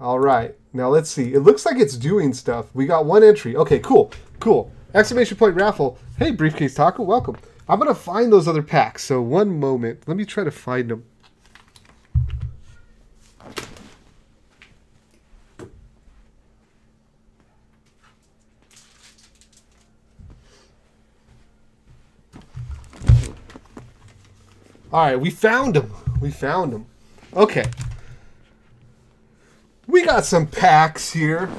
All right. Now let's see. It looks like it's doing stuff. We got one entry. Okay, cool. Cool. Exclamation point raffle. Hey, Briefcase Taco, welcome. I'm going to find those other packs. So one moment. Let me try to find them. All right, we found them. We found them. Okay. We got some packs here.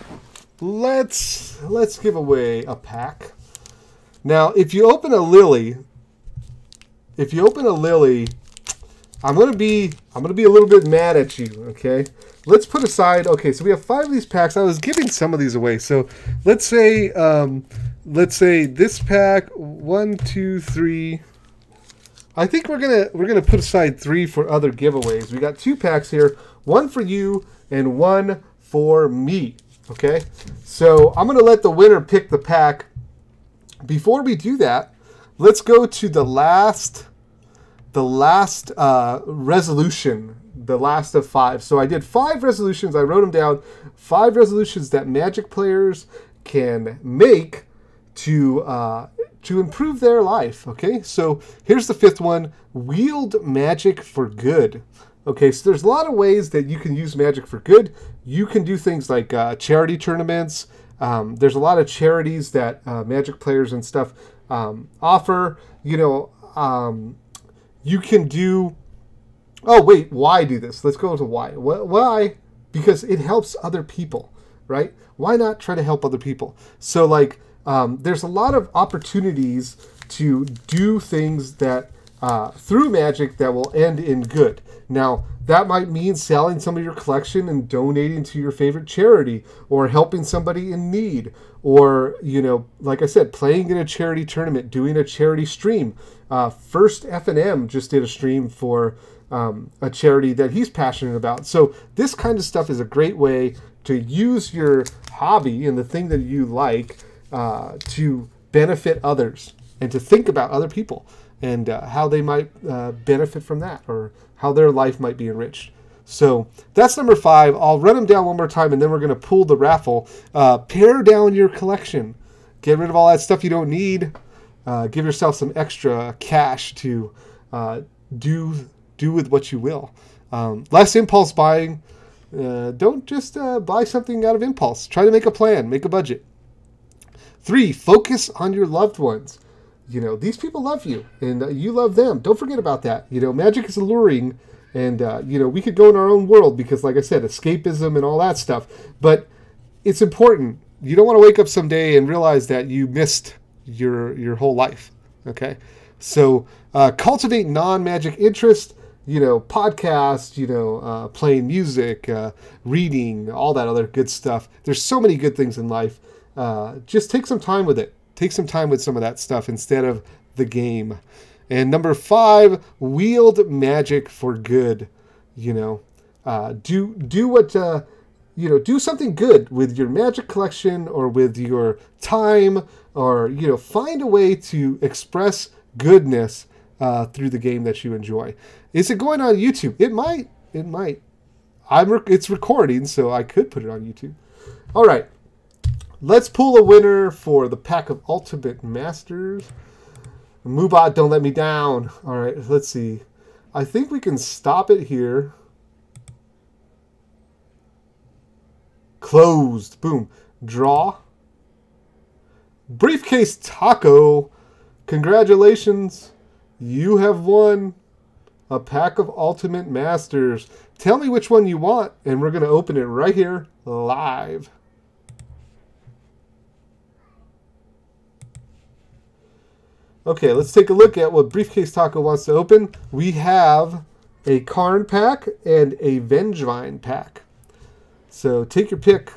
Let's give away a pack. Now, if you open a Lily, I'm gonna be a little bit mad at you. Okay. Let's put aside. Okay, so we have 5 of these packs. I was giving some of these away. So let's say this pack 1, 2, 3. I think we're gonna put aside 3 for other giveaways. We got 2 packs here, 1 for you and 1 for me. Okay, so I'm gonna let the winner pick the pack. Before we do that, let's go to the last resolution, the last of 5. So I did 5 resolutions. I wrote them down. 5 resolutions that Magic players can make to improve their life. Okay, so here's the 5th one: wield magic for good. Okay, so there's a lot of ways that you can use magic for good. You can do things like charity tournaments. There's a lot of charities that Magic players and stuff offer. You know, you can do. Oh wait, why do this? Let's go to why. Why? Because it helps other people, right? Why not try to help other people? So like, there's a lot of opportunities to do things that through Magic that will end in good. Now, that might mean selling some of your collection and donating to your favorite charity, or helping somebody in need, or, you know, like I said, playing in a charity tournament, doing a charity stream. First F&M just did a stream for a charity that he's passionate about. So this kind of stuff is a great way to use your hobby and the thing that you like to benefit others, and to think about other people and how they might benefit from that, or how their life might be enriched. So that's number 5. I'll run them down one more time, and then we're going to pull the raffle. Pare down your collection. Get rid of all that stuff you don't need. Give yourself some extra cash to do with what you will. Less impulse buying. Don't just buy something out of impulse. Try to make a plan. Make a budget. 3, focus on your loved ones. You know, these people love you, and you love them. Don't forget about that. You know, magic is alluring, and, you know, we could go in our own world because, like I said, escapism and all that stuff. But it's important. You don't want to wake up someday and realize that you missed your whole life, okay? So cultivate non-magic interest, you know, podcasts, you know, playing music, reading, all that other good stuff. There's so many good things in life. Just take some time with it. Take some time with some of that stuff instead of the game. And number 5, wield magic for good. You know, do what, you know, do something good with your magic collection, or with your time, or, you know, find a way to express goodness through the game that you enjoy. Is it going on YouTube? It might. It might. It's recording, so I could put it on YouTube. All right. Let's pull a winner for the pack of Ultimate Masters. MooBot, don't let me down. All right, let's see. I think we can stop it here. Closed. Boom. Draw. Briefcase Taco. Congratulations. You have won a pack of Ultimate Masters. Tell me which one you want, and we're going to open it right here live. Okay, let's take a look at what Briefcase Taco wants to open. We have a Karn pack and a Vengevine pack. So take your pick.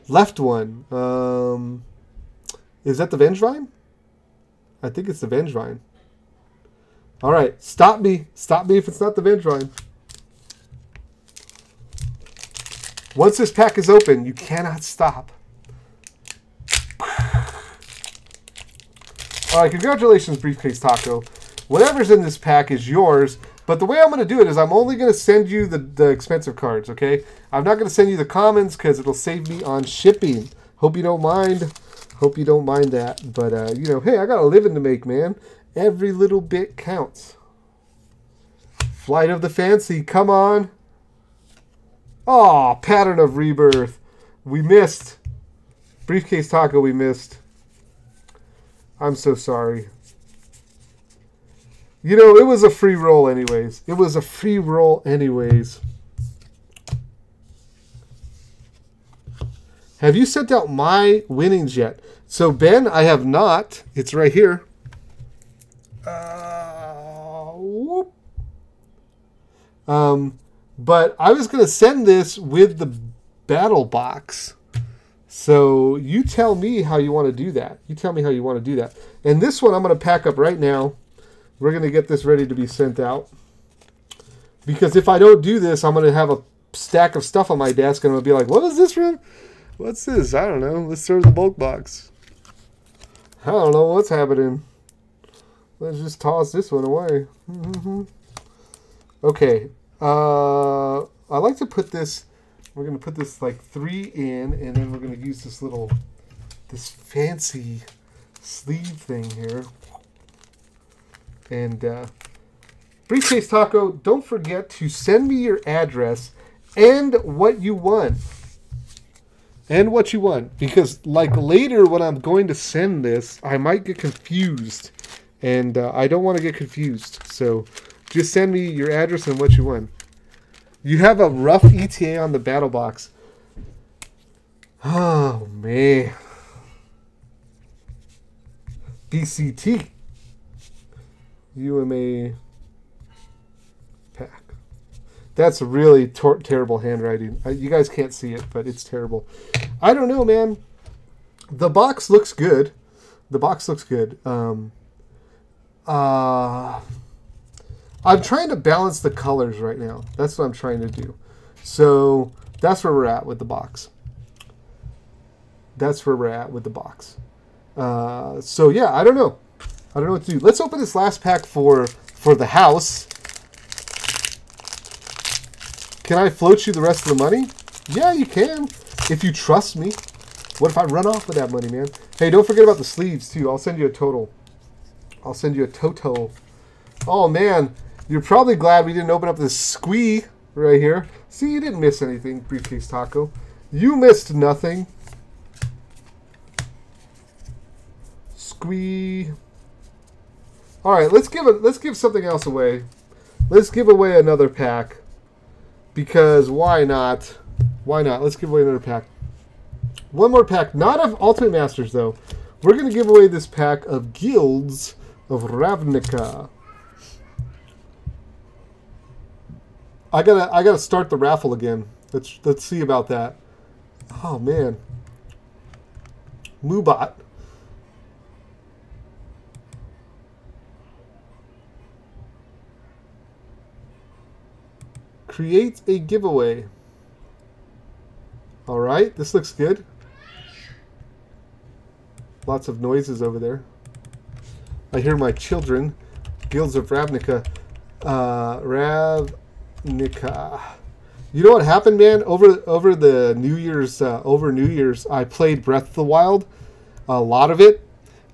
Left one. Is that the Vengevine? I think it's the Vengevine. All right, stop me. Stop me if it's not the Vengevine. Once this pack is open, you cannot stop. All right, congratulations, Briefcase Taco. Whatever's in this pack is yours, but the way I'm going to do it is I'm only going to send you the expensive cards, okay? I'm not going to send you the commons because it'll save me on shipping. Hope you don't mind. Hope you don't mind that. But, you know, hey, I got a living to make, man. Every little bit counts. Flight of the Fancy, come on. Oh, Pattern of Rebirth. We missed. Briefcase Taco, we missed. I'm so sorry. You know, it was a free roll anyways. It was a free roll anyways. Have you sent out my winnings yet? So, Ben, I have not. It's right here. Whoop. But I was going to send this with the battle box. So you tell me how you want to do that. You tell me how you want to do that. And this one I'm going to pack up right now. We're going to get this ready to be sent out. Because if I don't do this, I'm going to have a stack of stuff on my desk and I'm going to be like, what is this from? What's this? I don't know. Let's throw the bulk box. I don't know what's happening. Let's just toss this one away. Okay. I like to put this... We're going to put this like 3 in, and then we're going to use this fancy sleeve thing here. And Briefcase Taco, don't forget to send me your address and what you won. And what you won. Because like later when I'm going to send this, I might get confused. And I don't want to get confused. So just send me your address and what you won. You have a rough ETA on the battle box. Oh, man. BCT. UMA pack. That's really terrible handwriting. You guys can't see it, but it's terrible. I don't know, man. The box looks good. The box looks good. I'm trying to balance the colors right now. That's what I'm trying to do. So that's where we're at with the box. That's where we're at with the box. So yeah, I don't know. I don't know what to do. Let's open this last pack for the house. Can I float you the rest of the money? Yeah, you can. If you trust me. What if I run off with that money, man? Hey, don't forget about the sleeves, too. I'll send you a total. I'll send you a total. Oh, man. You're probably glad we didn't open up this squee right here. See, you didn't miss anything, Briefcase Taco. You missed nothing. Squee. All right, let's give something else away. Let's give away another pack. Because why not? Why not? Let's give away another pack. One more pack, not of Ultimate Masters though. We're going to give away this pack of Guilds of Ravnica. I gotta start the raffle again. Let's see about that. Oh man. Moobot. Create a giveaway. Alright, this looks good. Lots of noises over there. I hear my children. Guilds of Ravnica. Ravnica. You know what happened, man? Over the New Year's, New Year's, I played Breath of the Wild. A lot of it.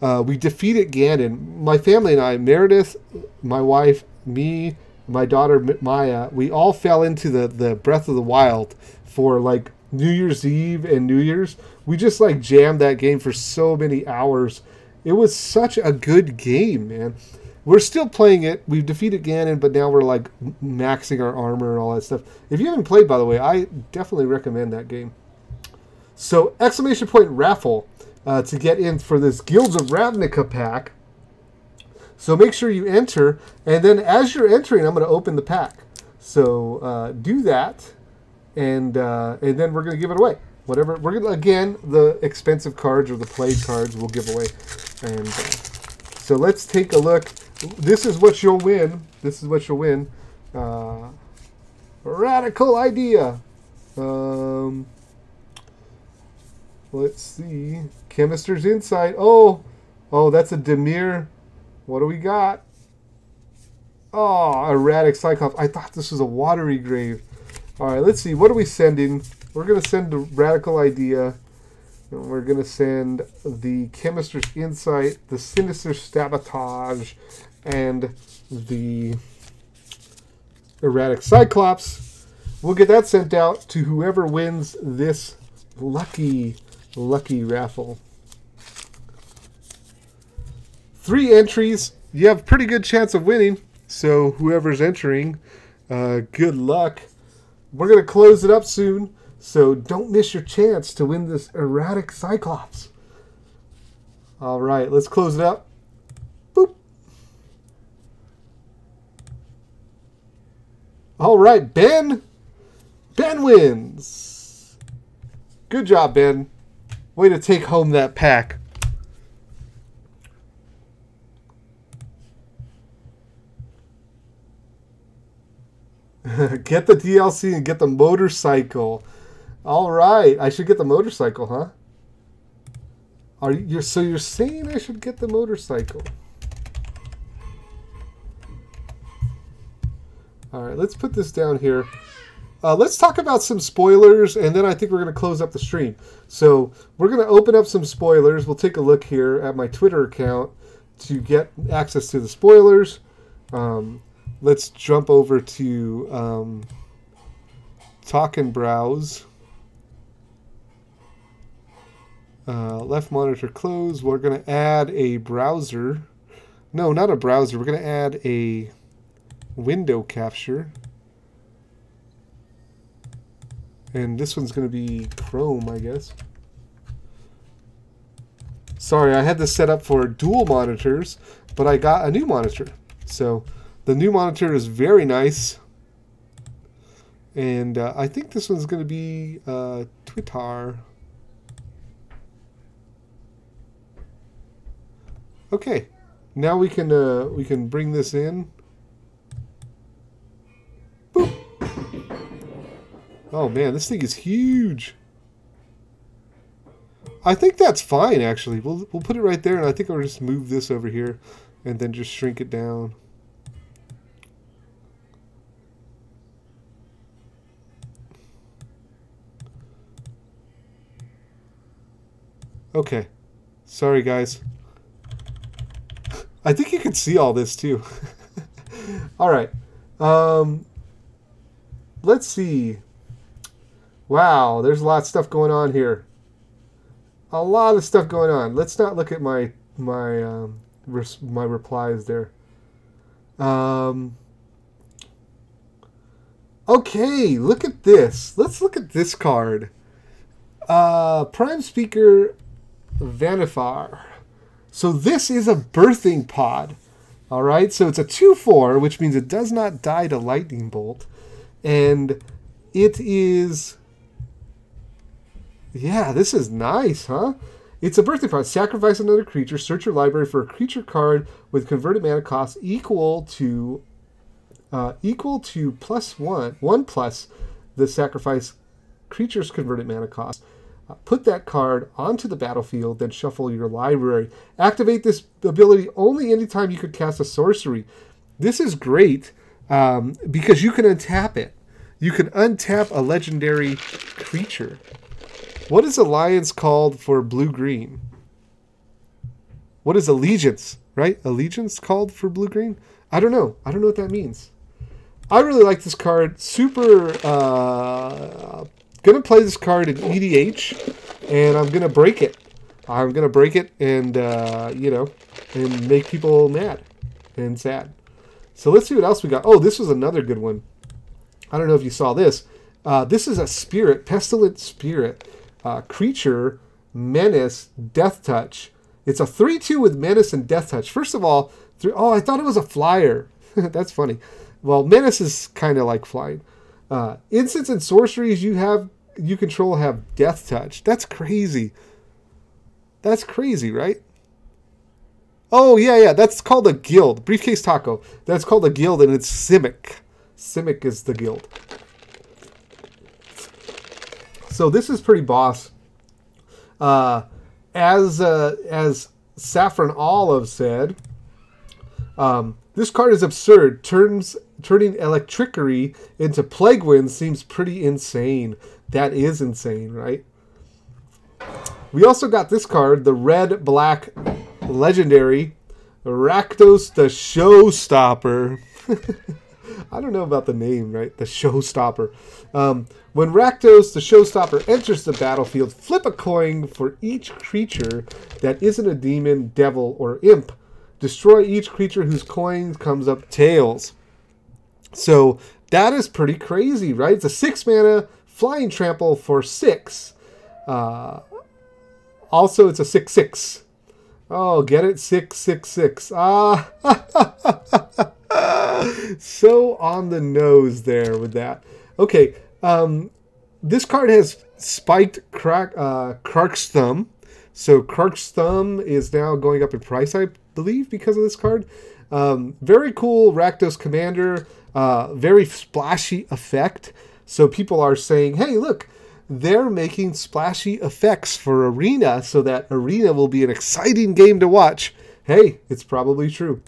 We defeated Ganon. My family and I, Meredith, my wife, me, my daughter Maya, we all fell into the Breath of the Wild for like New Year's Eve and New Year's. We just like jammed that game for so many hours. It was such a good game, man. We're still playing it. We've defeated Ganon, but now we're like maxing our armor and all that stuff. If you haven't played, by the way, I definitely recommend that game. So, exclamation point raffle to get in for this Guilds of Ravnica pack. So make sure you enter, and then as you're entering, I'm going to open the pack. So do that, and then we're going to give it away. Whatever we're going to, again, the expensive cards or the played cards we'll give away. And so let's take a look. This is what you'll win. This is what you'll win. Radical idea. Let's see. Chemister's Insight. Oh, that's a Dimir. What do we got? Oh, erratic Cyclops. I thought this was a watery grave. All right, let's see. What are we sending? We're going to send the Radical Idea. And we're going to send the Chemister's Insight, the Sinister Sabotage, and the erratic Cyclops. We'll get that sent out to whoever wins this lucky raffle. 3 entries. You have a pretty good chance of winning. So whoever's entering, good luck. We're going to close it up soon. So don't miss your chance to win this erratic Cyclops. All right, let's close it up. Boop. All right, Ben. Ben wins. Good job, Ben. Way to take home that pack. Get the DLC and get the motorcycle. All right, I should get the motorcycle, huh? So you're saying I should get the motorcycle? All right, let's put this down here. Let's talk about some spoilers, and then I think we're going to close up the stream. So we're going to open up some spoilers. We'll take a look here at my Twitter account to get access to the spoilers. Let's jump over to Talk and Browse. Left monitor closed. We're going to add a browser. No, not a browser. We're going to add a window capture. And this one's going to be Chrome, I guess. Sorry, I had this set up for dual monitors, but I got a new monitor. So the new monitor is very nice. And I think this one's going to be Twitter. Okay, now we can bring this in. Boop. Oh man, this thing is huge. I think that's fine actually. We'll put it right there, and I think I'll just move this over here and then just shrink it down. Okay. Sorry guys. I think you can see all this too. All right. Let's see. Wow, there's a lot of stuff going on here. A lot of stuff going on. Let's not look at my replies there. Okay, look at this. Let's look at this card. Prime Speaker Vanifar. So this is a birthing pod. All right, so it's a 2/4, which means it does not die to lightning bolt. And it is... Yeah, this is nice, huh? It's a birthing pod. Sacrifice another creature. Search your library for a creature card with converted mana cost equal to +1 plus the sacrifice creature's converted mana cost. Put that card onto the battlefield, then shuffle your library. Activate this ability only anytime you could cast a sorcery. This is great because you can untap it. You can untap a legendary creature. What is Alliance called for blue-green? What is Allegiance, right? Allegiance called for blue-green? I don't know. I don't know what that means. I really like this card. Super going to play this card in EDH, and I'm going to break it. I'm going to break it and, you know, and make people mad and sad. So let's see what else we got. Oh, this was another good one. I don't know if you saw this. This is a spirit, Pestilent Spirit. Creature, Menace, Death Touch. It's a 3/2 with Menace and Death Touch. First of all, oh, I thought it was a flyer. That's funny. Well, Menace is kind of like flying. Instants and sorceries you control have Death Touch. That's crazy. That's crazy, right? Oh, yeah. That's called a guild. Briefcase Taco. That's called a guild, and it's Simic. Simic is the guild. So this is pretty boss. As Saffron Olive said, this card is absurd. Turning Electrickery into Plague Wind seems pretty insane. That is insane, right? We also got this card, the red-black legendary Rakdos the Showstopper. I don't know about the name, right? The Showstopper. When Rakdos the Showstopper enters the battlefield, flip a coin for each creature that isn't a demon, devil, or imp. Destroy each creature whose coin comes up tails. So that is pretty crazy, right? It's a 6-mana flying trample for 6. Also, it's a 6/6. Oh, get it? 6/6/6. Ah, so on the nose there with that. Okay, this card has spiked Krark's Thumb. So Krark's Thumb is now going up in price, I believe, because of this card. Very cool Rakdos Commander. Very splashy effect. So people are saying, hey, look, they're making splashy effects for Arena so that Arena will be an exciting game to watch. Hey, it's probably true.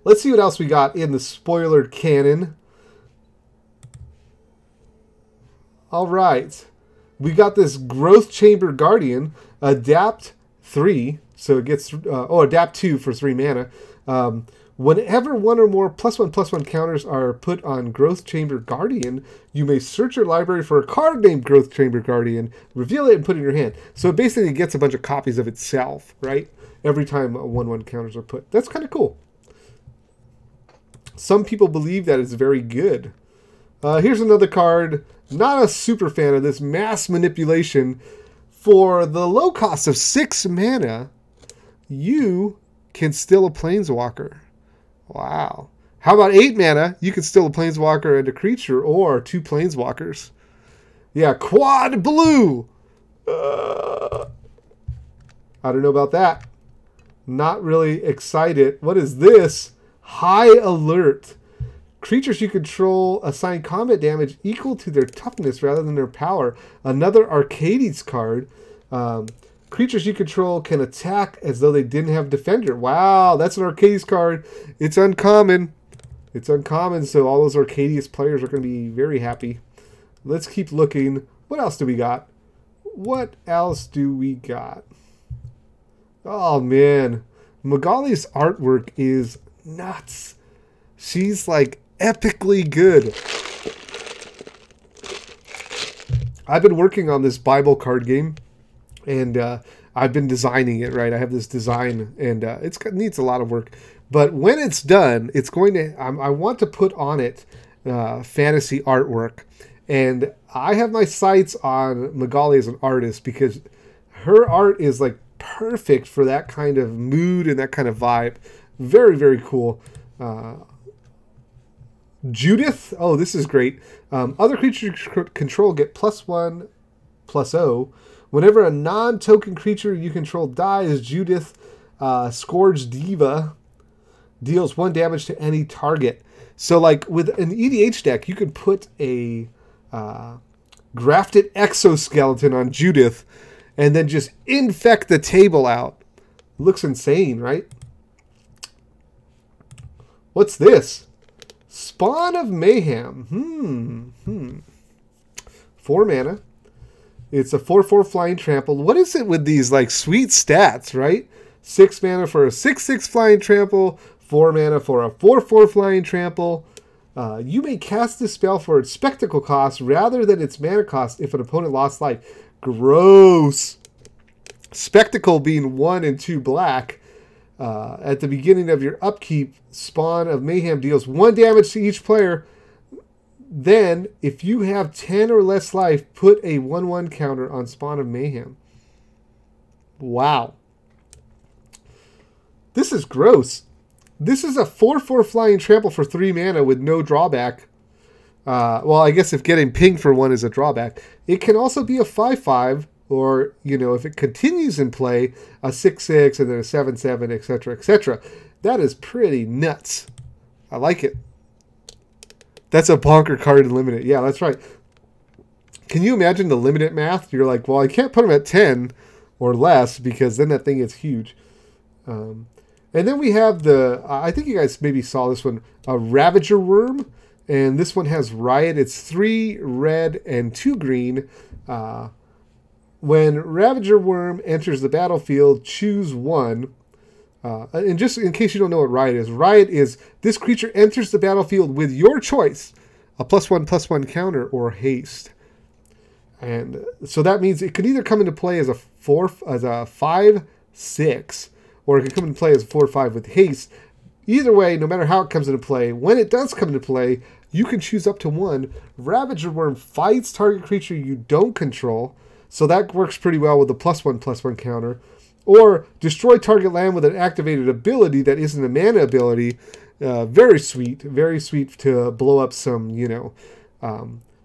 Let's see what else we got in the spoiler canon. All right. We got this Growth Chamber Guardian, adapt 3. So it gets, adapt 2 for 3 mana. Whenever one or more +1/+1 counters are put on Growth Chamber Guardian, you may search your library for a card named Growth Chamber Guardian, reveal it, and put it in your hand. So it basically gets a bunch of copies of itself, right? Every time 1/1 counters are put. That's kind of cool. Some people believe that it's very good. Here's another card. Not a super fan of this. Mass Manipulation. For the low cost of 6 mana, you can steal a Planeswalker. Wow. How about 8 mana? You can steal a Planeswalker and a creature, or 2 Planeswalkers. Yeah, quad blue. I don't know about that. Not really excited. What is this? High Alert. Creatures you control assign combat damage equal to their toughness rather than their power. Another Arcades card. Creatures you control can attack as though they didn't have Defender. Wow, that's an Arcades card. It's uncommon. It's uncommon, so all those Arcades players are going to be very happy. Let's keep looking. What else do we got? What else do we got? Oh, man. Magali's artwork is nuts. She's, like, epically good. I've been working on this Bible card game. And I've been designing it, right? I have this design, and it needs a lot of work. But when it's done, it's going to. I want to put on it fantasy artwork, and I have my sights on Magali as an artist because her art is like perfect for that kind of mood and that kind of vibe. Very, very cool. Judith. Oh, this is great. Other creatures you control get +1/+0. Whenever a non-token creature you control dies, Judith, Scourge Diva, deals 1 damage to any target. So, like, with an EDH deck, you could put a Grafted Exoskeleton on Judith and then just infect the table out. Looks insane, right? What's this? Spawn of Mayhem. 4 mana. It's a 4/4 flying trample. What is it with these like sweet stats, right? 6 mana for a 6/6 flying trample, 4 mana for a 4/4 flying trample. You may cast this spell for its spectacle cost rather than its mana cost if an opponent lost life. Gross. Spectacle being 1 and 2 black. At the beginning of your upkeep, Spawn of Mayhem deals 1 damage to each player. Then, if you have 10 or less life, put a 1/1 counter on Spawn of Mayhem. Wow. This is gross. This is a 4/4 flying trample for 3 mana with no drawback. Well, I guess if getting pinged for 1 is a drawback. It can also be a 5/5, or, you know, if it continues in play, a 6/6 and then a 7/7, etc., etc. That is pretty nuts. I like it. That's a bonker card in limited. Yeah, that's right. Can you imagine the limited math? You're like, well, I can't put them at 10 or less because then that thing is huge. And then we have the, I think you guys maybe saw this one, a Ravager Worm. And this one has Riot. It's 3 red and 2 green. When Ravager Worm enters the battlefield, choose 1. And just in case you don't know what Riot is this creature enters the battlefield with your choice, a +1/+1 counter or haste. And so that means it could either come into play as a 5/6, or it could come into play as a 4/5 with haste. Either way, no matter how it comes into play, when it does come into play, you can choose up to 1. Ravager Worm fights target creature you don't control, so that works pretty well with the +1/+1 counter. Or destroy target land with an activated ability that isn't a mana ability. Very sweet to blow up some, you know,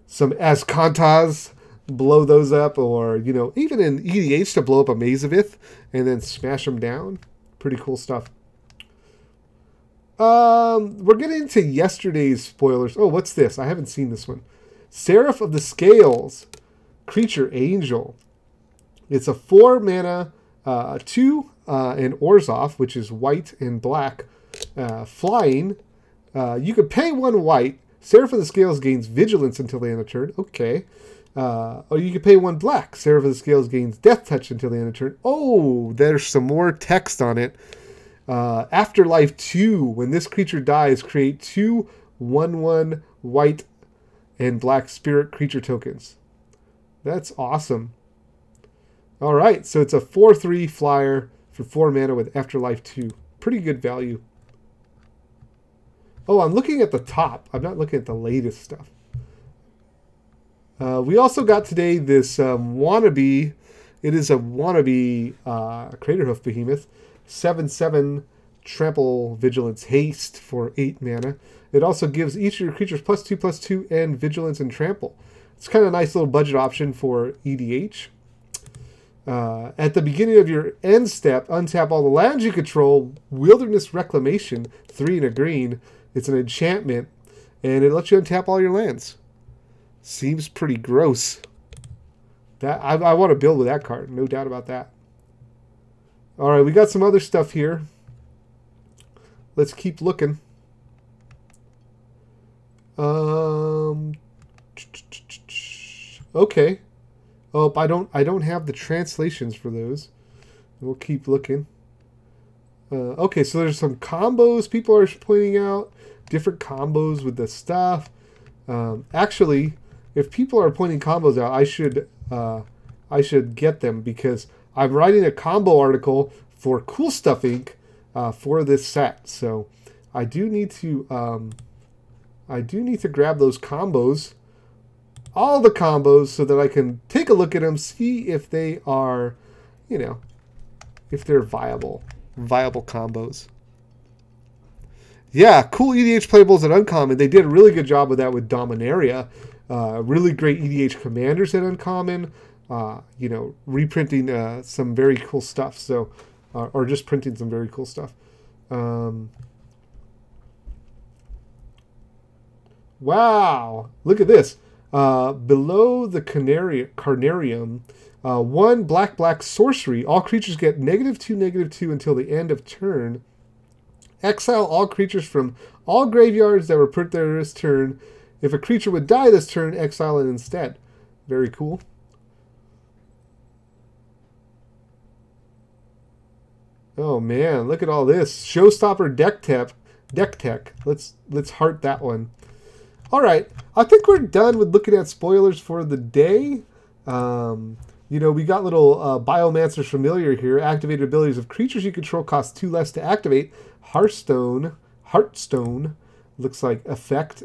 some Azkantas, blow those up, or, you know, even in EDH to blow up a Mazavith and then smash them down. Pretty cool stuff. We're getting into yesterday's spoilers. Oh, what's this? I haven't seen this one. Seraph of the Scales, creature angel. It's a 4 mana, 2 and Orzhov, which is white and black, flying. You could pay 1 white. Seraph of the Scales gains vigilance until the end of turn. Okay. Or you could pay 1 black. Seraph of the Scales gains death touch until the end of turn. Oh, there's some more text on it. Afterlife 2. When this creature dies, create 2 1/1 white and black spirit creature tokens. That's awesome. All right, so it's a 4/3 flyer for 4 mana with Afterlife 2. Pretty good value. Oh, I'm looking at the top. I'm not looking at the latest stuff. We also got today this wannabe. It is a wannabe Craterhoof Behemoth. 7/7 Trample Vigilance Haste for 8 mana. It also gives each of your creatures +2/+2 and Vigilance and Trample. It's kind of a nice little budget option for EDH. At the beginning of your end step, untap all the lands you control. Wilderness Reclamation, 3 and a green. It's an enchantment, and it lets you untap all your lands. Seems pretty gross. That I want to build with that card, no doubt about that. All right, we got some other stuff here. Let's keep looking. Okay. Oh, I don't have the translations for those. We'll keep looking. Okay, so there's some combos people are pointing out. Different combos with the stuff. Actually, if people are pointing combos out, I should get them because I'm writing a combo article for Cool Stuff Inc. For this set. So I do need to grab those combos. All the combos so that I can take a look at them, see if they are, you know, if they're viable combos. Yeah, cool EDH playables at Uncommon. They did a really good job with that with Dominaria. Really great EDH commanders at Uncommon. You know, reprinting some very cool stuff. So, or just printing some very cool stuff. Wow, look at this. Below the Carnarium, 1 black sorcery. All creatures get -2/-2 until the end of turn. Exile all creatures from all graveyards that were put there this turn. If a creature would die this turn, exile it instead. Very cool. Oh man, look at all this. Showstopper deck tech. Let's heart that one. All right, I think we're done with looking at spoilers for the day. You know, we got little Biomancer Familiar here. Activated abilities of creatures you control cost 2 less to activate. Heartstone looks like effect.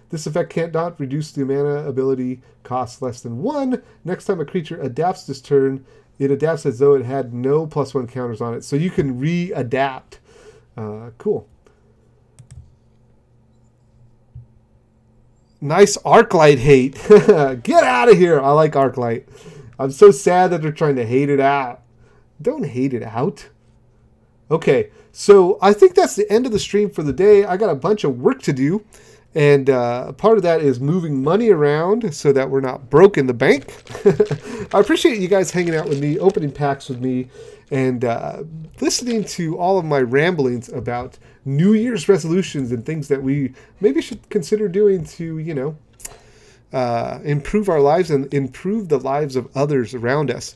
This effect can't not reduce the mana ability cost less than 1. Next time a creature adapts this turn, it adapts as though it had no +1 counters on it. So you can re-adapt. Cool. Nice Arclight hate. Get out of here. I like Arclight. I'm so sad that they're trying to hate it out. Don't hate it out. Okay, so I think that's the end of the stream for the day. I got a bunch of work to do. And part of that is moving money around so that we're not broke in the bank. I appreciate you guys hanging out with me, opening packs with me, and listening to all of my ramblings about New Year's resolutions and things that we maybe should consider doing to, you know, improve our lives and improve the lives of others around us.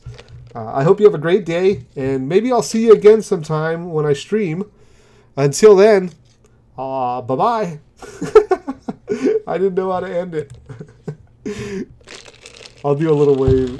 I hope you have a great day, and maybe I'll see you again sometime when I stream. Until then, bye-bye. I didn't know how to end it. I'll do a little wave.